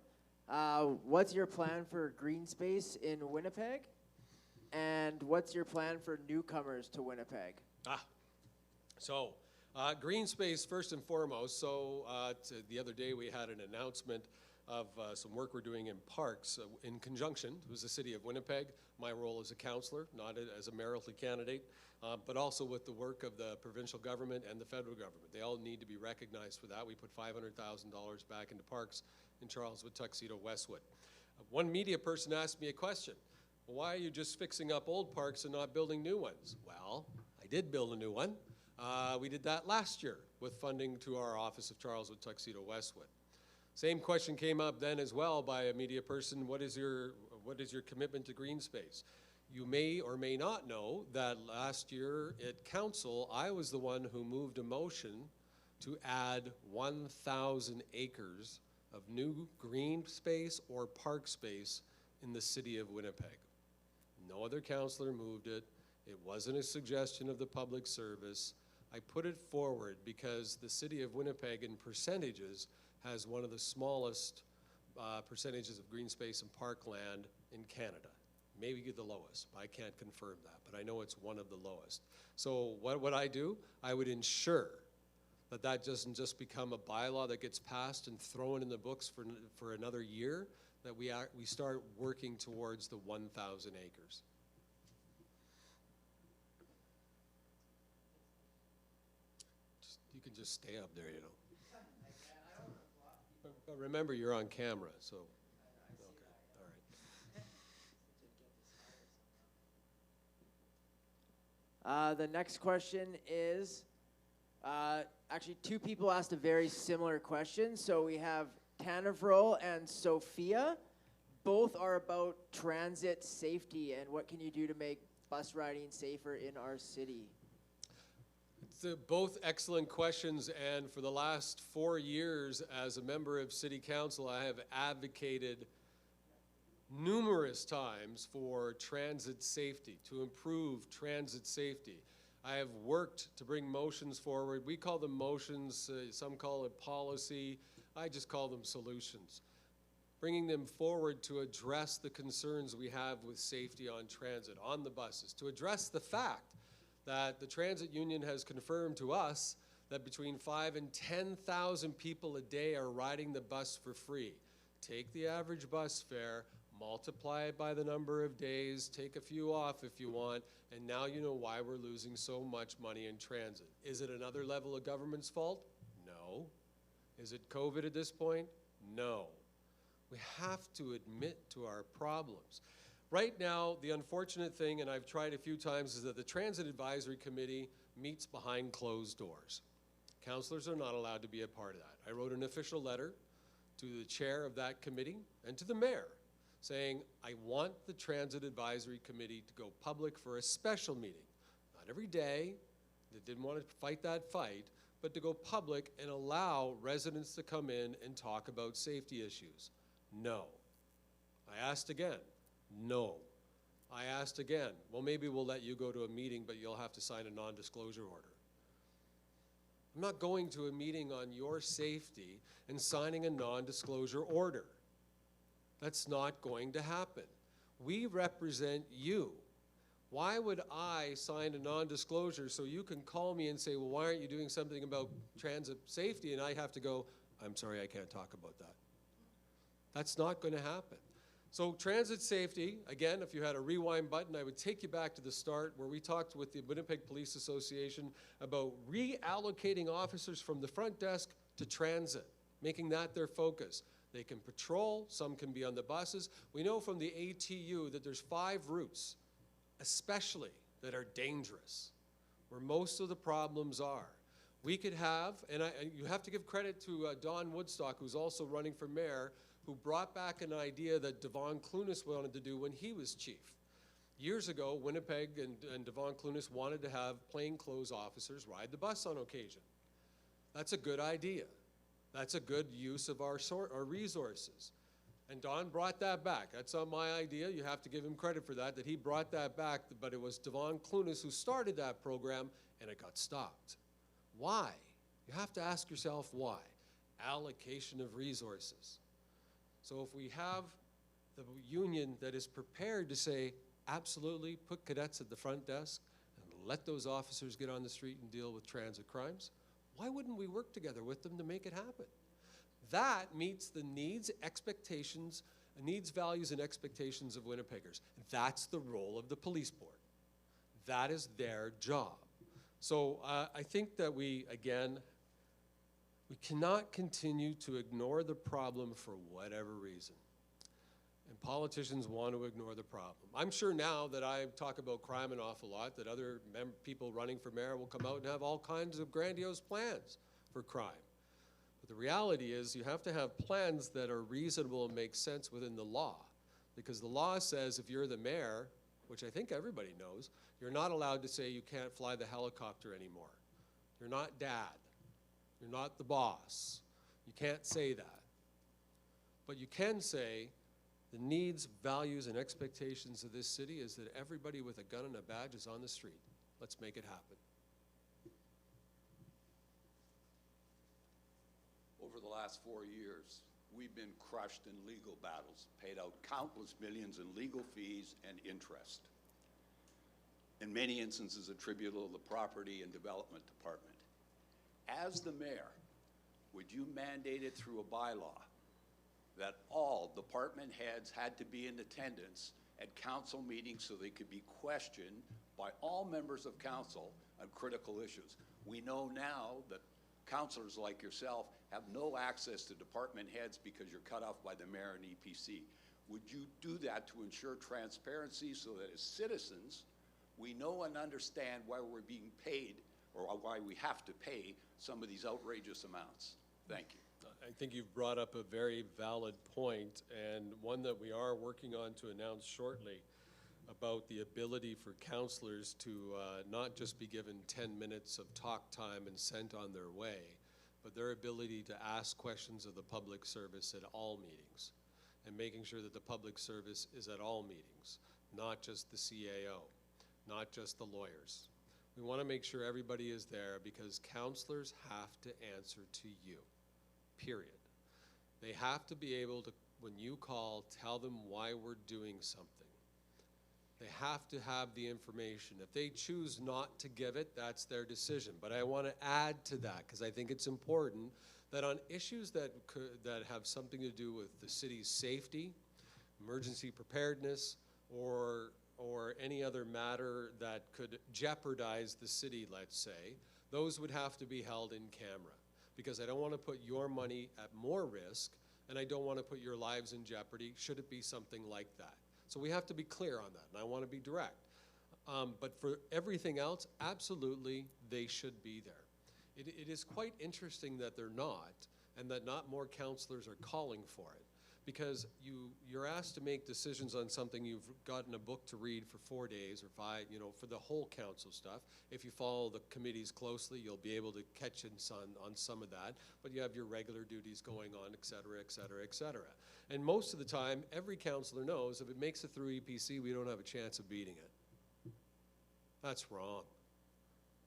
What's your plan for green space in Winnipeg? And what's your plan for newcomers to Winnipeg? So green space first and foremost. So the other day we had an announcement of some work we're doing in parks in conjunction with the city of Winnipeg. My role as a councillor, not as a mayoralty candidate, but also with the work of the provincial government and the federal government. They all need to be recognized for that. We put $500,000 back into parks in Charleswood, Tuxedo, Westwood. One media person asked me a question. Well, why are you just fixing up old parks and not building new ones? Well, I did build a new one. We did that last year with funding to our office of Charleswood, Tuxedo, Westwood. Same question came up then as well by a media person. What is your commitment to green space? You may or may not know that last year at council, I was the one who moved a motion to add 1,000 acres of new green space or park space in the city of Winnipeg. No other councillor moved it. It wasn't a suggestion of the public service. I put it forward because the city of Winnipeg in percentages has one of the smallest percentages of green space and parkland in Canada. Maybe the lowest, I can't confirm that, but I know it's one of the lowest. So what would I do? I would ensure that that doesn't just become a bylaw that gets passed and thrown in the books for another year, that we start working towards the 1,000 acres. You can just stay up there, you know. But remember, you're on camera, so The next question is, actually two people asked a very similar question. So we have Canaveral and Sophia. Both are about transit safety and what can you do to make bus riding safer in our city? It's both excellent questions, and for the last 4 years as a member of City Council, I have advocated numerous times for transit safety, to improve transit safety. I have worked to bring motions forward. We call them motions, some call it policy. I just call them solutions. Bringing them forward to address the concerns we have with safety on transit, on the buses, to address the fact that the transit union has confirmed to us that between 5,000 and 10,000 people a day are riding the bus for free. Take the average bus fare, multiply it by the number of days, take a few off if you want, and now you know why we're losing so much money in transit. Is it another level of government's fault? No. Is it COVID at this point? No. We have to admit to our problems. Right now, the unfortunate thing, and I've tried a few times, is that the Transit Advisory Committee meets behind closed doors. Councillors are not allowed to be a part of that. I wrote an official letter to the chair of that committee and to the mayor saying, I want the Transit Advisory Committee to go public for a special meeting. Not every day, they didn't want to fight that fight, but to go public and allow residents to come in and talk about safety issues. No. I asked again. No. I asked again. Well, maybe we'll let you go to a meeting, but you'll have to sign a non-disclosure order. I'm not going to a meeting on your safety and signing a non-disclosure order. That's not going to happen. We represent you. Why would I sign a non-disclosure so you can call me and say, well, why aren't you doing something about transit safety? And I have to go, I'm sorry, I can't talk about that. That's not going to happen. So transit safety, again, if you had a rewind button, I would take you back to the start where we talked with the Winnipeg Police Association about reallocating officers from the front desk to transit, making that their focus. They can patrol, some can be on the buses. We know from the ATU that there's 5 routes, especially that are dangerous, where most of the problems are. We could have, and you have to give credit to Don Woodstock, who's also running for mayor, who brought back an idea that Devon Clunas wanted to do when he was chief. Years ago, Winnipeg and Devon Clunas wanted to have plainclothes officers ride the bus on occasion. That's a good idea. That's a good use of our resources. And Don brought that back. That's not my idea. You have to give him credit for that he brought that back, but it was Devon Clunas who started that program, and it got stopped. Why? You have to ask yourself why. Allocation of resources. So if we have the union that is prepared to say, absolutely, put cadets at the front desk and let those officers get on the street and deal with transit crimes, why wouldn't we work together with them to make it happen? That meets the needs, expectations, needs, values, and expectations of Winnipeggers. That's the role of the police board. That is their job. So I think that we cannot continue to ignore the problem for whatever reason. And politicians want to ignore the problem. I'm sure now that I talk about crime an awful lot, that other people running for mayor will come out and have all kinds of grandiose plans for crime. But the reality is you have to have plans that are reasonable and make sense within the law. Because the law says if you're the mayor, which I think everybody knows, you're not allowed to say you can't fly the helicopter anymore. You're not dad. You're not the boss. You can't say that. But you can say the needs, values, and expectations of this city is that everybody with a gun and a badge is on the street. Let's make it happen. Over the last 4 years, we've been crushed in legal battles, paid out countless millions in legal fees and interest. In many instances attributable to the Property and Development Department. As the mayor, would you mandate it through a bylaw that all department heads had to be in attendance at council meetings so they could be questioned by all members of council on critical issues? We know now that councilors like yourself have no access to department heads because you're cut off by the mayor and EPC. Would you do that to ensure transparency so that as citizens, We know and understand why we're being paid, or why we have to pay some of these outrageous amounts. Thank you. I think you've brought up a very valid point, and one that we are working on to announce shortly, about the ability for councillors to not just be given 10 minutes of talk time and sent on their way, but their ability to ask questions of the public service at all meetings, and making sure that the public service is at all meetings, not just the CAO, not just the lawyers. We want to make sure everybody is there, because councillors have to answer to you, period. They have to be able to, when you call, tell them why we're doing something. They have to have the information. If they choose not to give it, that's their decision. But I want to add to that, because I think it's important that on issues that have something to do with the city's safety, emergency preparedness, or any other matter that could jeopardize the city, let's say, those would have to be held in camera. Because I don't want to put your money at more risk, and I don't want to put your lives in jeopardy should it be something like that. So we have to be clear on that, and I want to be direct. But for everything else, absolutely, they should be there. It is quite interesting that they're not, and that not more councillors are calling for it. Because you're asked to make decisions on something you've gotten a book to read for 4 days or 5, you know, for the whole council stuff. If you follow the committees closely, you'll be able to catch in on some of that. But you have your regular duties going on, et cetera, et cetera, et cetera. And most of the time, every councillor knows if it makes it through EPC, we don't have a chance of beating it. That's wrong.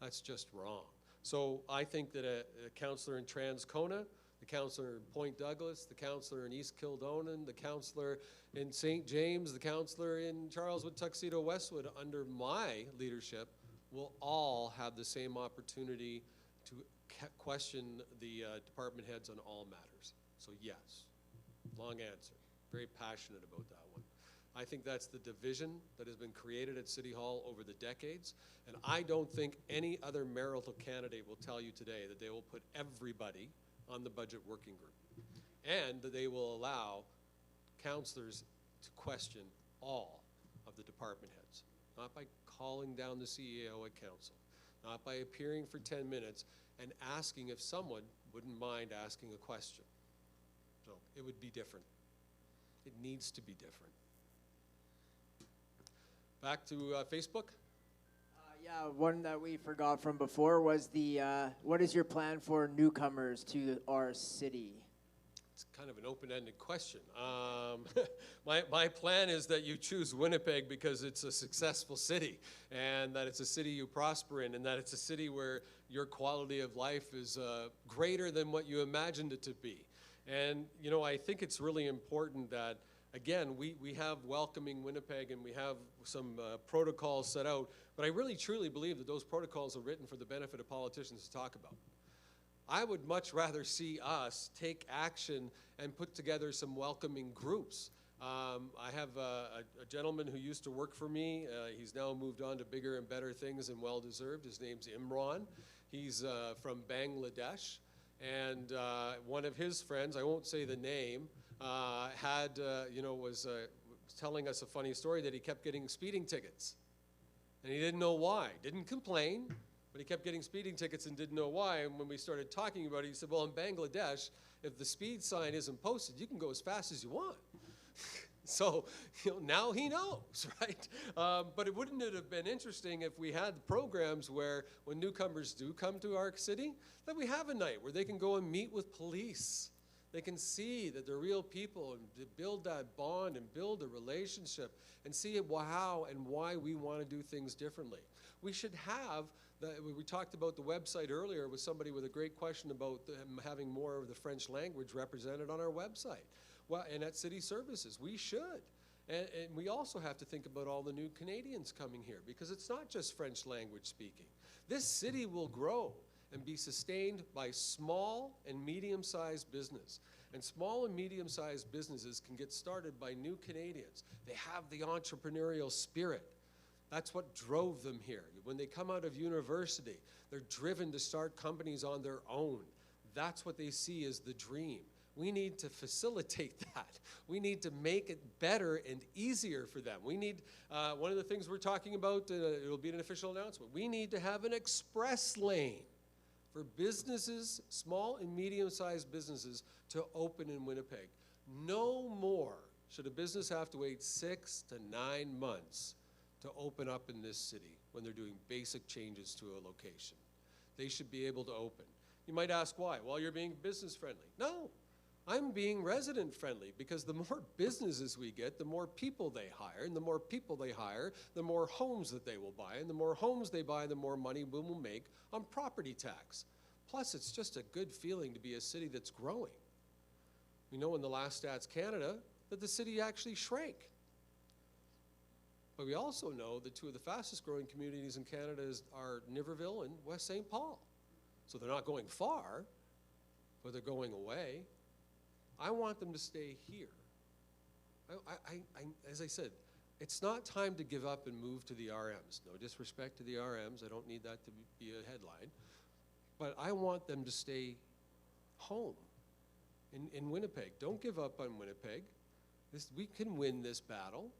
That's just wrong. So I think that a councillor in Transcona, the councillor in Point Douglas, the councillor in East Kildonan, the councillor in St. James, the councillor in Charleswood, Tuxedo, Westwood, under my leadership, will all have the same opportunity to question the department heads on all matters. So yes, long answer. Very passionate about that one. I think that's the division that has been created at City Hall over the decades, and I don't think any other marital candidate will tell you today that they will put everybody on the budget working group, and that they will allow councillors to question all of the department heads, not by calling down the CEO at council, not by appearing for 10 minutes and asking if someone wouldn't mind asking a question. So it would be different. It needs to be different. Back to Facebook. Yeah, one that we forgot from before was the, what is your plan for newcomers to our city? It's kind of an open-ended question. My plan is that you choose Winnipeg because it's a successful city, and that it's a city you prosper in, and that it's a city where your quality of life is greater than what you imagined it to be. And, you know, I think it's really important that, again, we have welcoming Winnipeg, and we have some protocols set out, but I really truly believe that those protocols are written for the benefit of politicians to talk about. I would much rather see us take action and put together some welcoming groups. I have a gentleman who used to work for me. He's now moved on to bigger and better things, and well-deserved. His name's Imran. He's from Bangladesh, and one of his friends, I won't say the name, was telling us a funny story that he kept getting speeding tickets. And he didn't know why. Didn't complain, but he kept getting speeding tickets and didn't know why. And when we started talking about it, he said, well, in Bangladesh, if the speed sign isn't posted, you can go as fast as you want. So, you know, now he knows, right? But wouldn't it have been interesting if we had programs where when newcomers do come to our city, that we have a night where they can go and meet with police. They can see that they're real people, and build that bond and build a relationship and see how and why we want to do things differently. We should have, we talked about the website earlier with somebody with a great question about having more of the French language represented on our website. Well, and at city services, we should. And we also have to think about all the new Canadians coming here, because it's not just French language speaking. This city will grow and be sustained by small and medium-sized business. And small and medium-sized businesses can get started by new Canadians. They have the entrepreneurial spirit. That's what drove them here. When they come out of university, they're driven to start companies on their own. That's what they see as the dream. We need to facilitate that. We need to make it better and easier for them. We need, one of the things we're talking about, it'll be an official announcement, we need to have an express lane for businesses, small and medium-sized businesses, to open in Winnipeg. No more should a business have to wait 6 to 9 months to open up in this city when they're doing basic changes to a location. They should be able to open. You might ask why? Well, you're being business friendly. No, I'm being resident friendly, because the more businesses we get, the more people they hire, and the more people they hire, the more homes that they will buy, and the more homes they buy, the more money we will make on property tax. Plus, it's just a good feeling to be a city that's growing. We know in the last Stats Canada that the city actually shrank. But we also know that 2 of the fastest growing communities in Canada are Niverville and West St. Paul. So they're not going far, but they're going away. I want them to stay here. As I said, it's not time to give up and move to the RMs. No disrespect to the RMs, I don't need that to be a headline. But I want them to stay home in Winnipeg. Don't give up on Winnipeg. We can win this battle,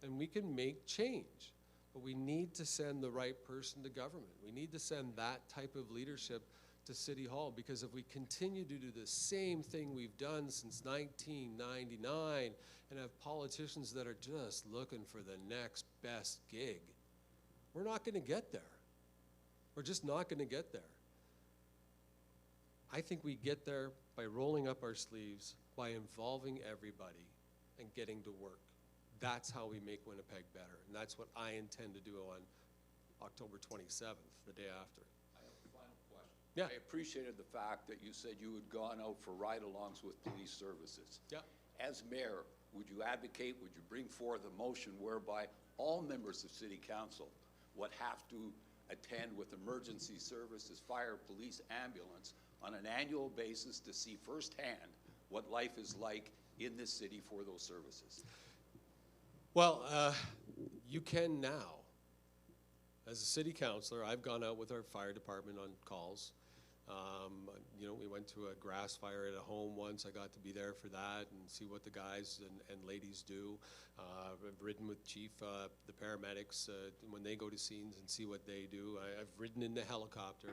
and we can make change. But we need to send the right person to government. We need to send that type of leadership to City Hall, because if we continue to do the same thing we've done since 1999 and have politicians that are just looking for the next best gig, we're not going to get there. We're just not going to get there. I think we get there by rolling up our sleeves, by involving everybody and getting to work. That's how we make Winnipeg better, and that's what I intend to do on October 27th, the day after. I have a final question. Yeah. I appreciated the fact that you said you had gone out for ride-alongs with police services. Yeah. As mayor, would you advocate, would you bring forth a motion whereby all members of city council would have to attend with emergency services, fire, police, ambulance on an annual basis to see firsthand what life is like in this city for those services? Well, you can now. As a city councilor, I've gone out with our fire department on calls. You know, we went to a grass fire at a home once. I got to be there for that and see what the guys and ladies do. I've ridden with Chief, the paramedics, when they go to scenes and see what they do. I've ridden in the helicopter,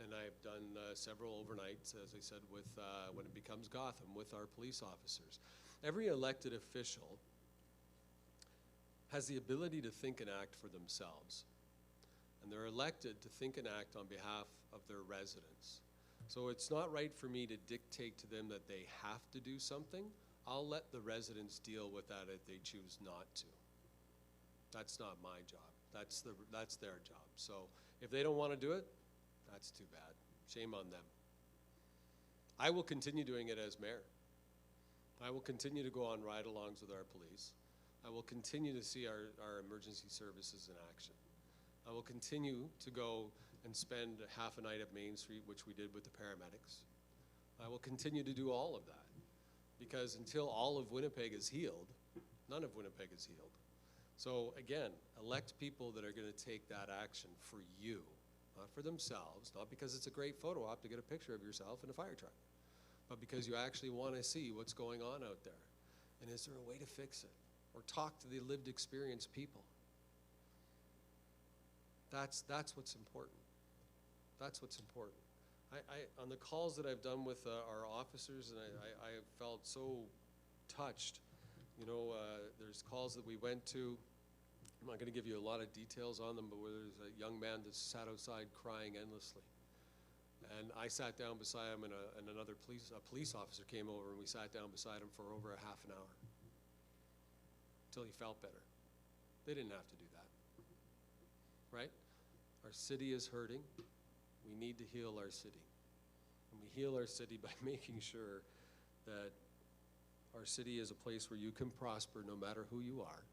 and I've done several overnights, as I said, with when it becomes Gotham, with our police officers. Every elected official has the ability to think and act for themselves. And they're elected to think and act on behalf of their residents. So it's not right for me to dictate to them that they have to do something. I'll let the residents deal with that if they choose not to. That's not my job. That's their job. So if they don't want to do it, that's too bad. Shame on them. I will continue doing it as mayor. I will continue to go on ride-alongs with our police. I will continue to see our emergency services in action. I will continue to go and spend half a night at Main Street, which we did with the paramedics. I will continue to do all of that, because until all of Winnipeg is healed, none of Winnipeg is healed. So again, elect people that are going to take that action for you, not for themselves, not because it's a great photo op to get a picture of yourself in a fire truck, but because you actually want to see what's going on out there. And is there a way to fix it? Or talk to the lived experience people. That's what's important. That's what's important. On the calls that I've done with our officers, and I have felt so touched. You know, there's calls that we went to. I'm not going to give you a lot of details on them, but where there's a young man that sat outside crying endlessly. And I sat down beside him, and another police officer came over, and we sat down beside him for over a half an hour until he felt better. They didn't have to do that, right? Our city is hurting. We need to heal our city. And we heal our city by making sure that our city is a place where you can prosper no matter who you are,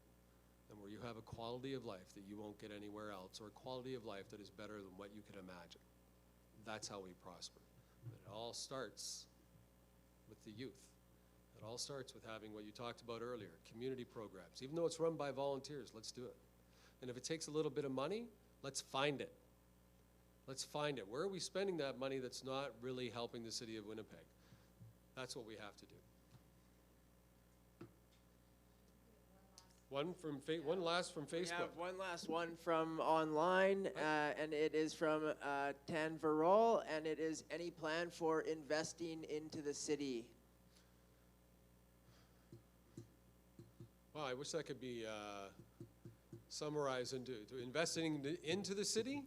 and where you have a quality of life that you won't get anywhere else, or a quality of life that is better than what you can imagine. That's how we prosper. But it all starts with the youth. It all starts with having what you talked about earlier, community programs. Even though it's run by volunteers, let's do it. And if it takes a little bit of money, let's find it. Let's find it. Where are we spending that money that's not really helping the city of Winnipeg? That's what we have to do. One last from We Facebook. have one last one from online, and it is from Tan Verol, and it is any plan for investing into the city? Wow, I wish that could be summarized into investing into the city.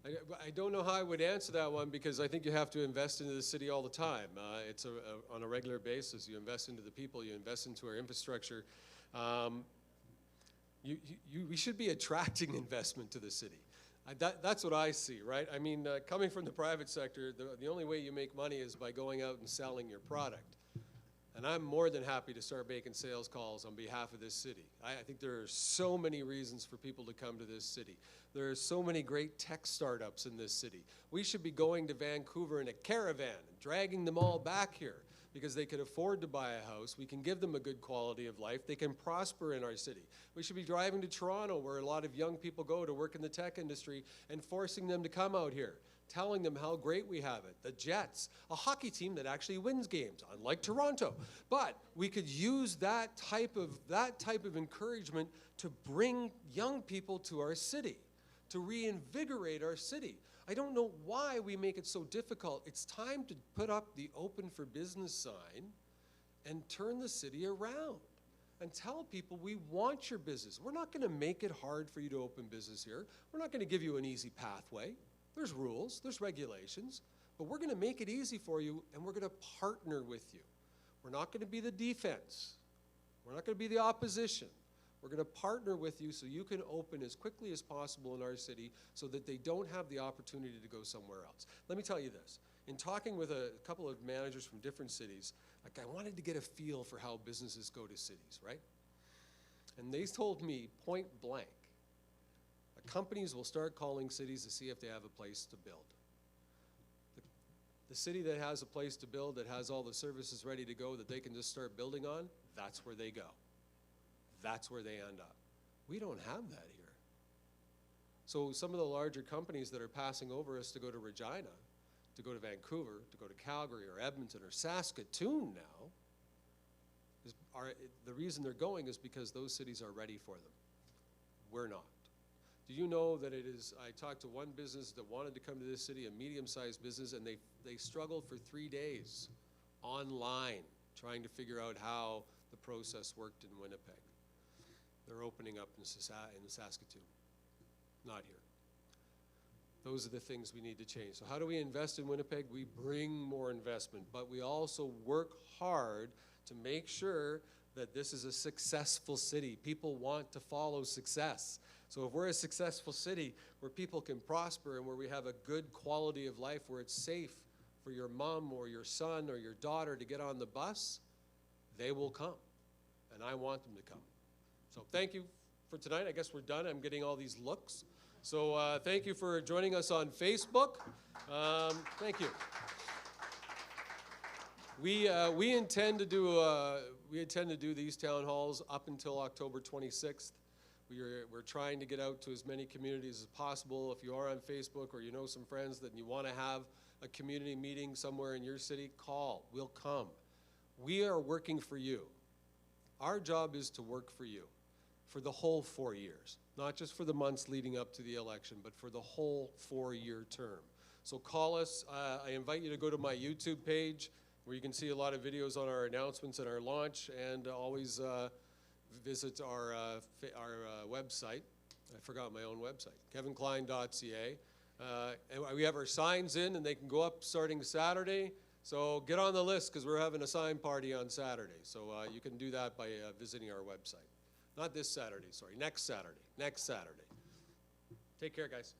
I don't know how I would answer that one, because I think you have to invest into the city all the time. It's on a regular basis. You invest into the people, you invest into our infrastructure. We should be attracting investment to the city. That's what I see, right? I mean, coming from the private sector, the only way you make money is by going out and selling your product. And I'm more than happy to start making sales calls on behalf of this city. I think there are so many reasons for people to come to this city. There are so many great tech startups in this city. We should be going to Vancouver in a caravan and dragging them all back here, because they can afford to buy a house. We can give them a good quality of life. They can prosper in our city. We should be driving to Toronto, where a lot of young people go to work in the tech industry, and forcing them to come out here, telling them how great we have it. The Jets, a hockey team that actually wins games, unlike Toronto. But we could use that type of encouragement to bring young people to our city, to reinvigorate our city. I don't know why we make it so difficult. It's time to put up the open for business sign and turn the city around and tell people we want your business. We're not going to make it hard for you to open business here. We're not going to give you an easy pathway. There's rules, there's regulations, but we're going to make it easy for you, and we're going to partner with you. We're not going to be the defense. We're not going to be the opposition. We're going to partner with you so you can open as quickly as possible in our city, so that they don't have the opportunity to go somewhere else. Let me tell you this. In talking with a couple of managers from different cities, like, I wanted to get a feel for how businesses go to cities, right? And they told me point blank, companies will start calling cities to see if they have a place to build. The city that has a place to build, that has all the services ready to go, that they can just start building on, that's where they go. That's where they end up. We don't have that here. So some of the larger companies that are passing over us to go to Regina, to go to Vancouver, to go to Calgary or Edmonton or Saskatoon now, the reason they're going is because those cities are ready for them. We're not. Do you know that I talked to one business that wanted to come to this city, a medium-sized business, and they struggled for 3 days online trying to figure out how the process worked in Winnipeg. They're opening up in Saskatoon, not here. Those are the things we need to change. So how do we invest in Winnipeg? We bring more investment, but we also work hard to make sure that this is a successful city. People want to follow success. So if we're a successful city where people can prosper and where we have a good quality of life, where it's safe for your mom or your son or your daughter to get on the bus, they will come. And I want them to come. So thank you for tonight. I guess we're done. I'm getting all these looks. So thank you for joining us on Facebook. Thank you. We intend to do these town halls up until October 26th. We're trying to get out to as many communities as possible. If you are on Facebook or you know some friends that you want to have a community meeting somewhere in your city, call. We'll come. We are working for you. Our job is to work for you for the whole 4 years, not just for the months leading up to the election, but for the whole 4-year term. So call us. I invite you to go to my YouTube page, where you can see a lot of videos on our announcements and our launch, and always visit our website. I forgot my own website, kevinklein.ca. And we have our signs in, and they can go up starting Saturday. So get on the list, because we're having a sign party on Saturday. So you can do that by visiting our website. Not this Saturday, sorry, next Saturday. Next Saturday. Take care, guys.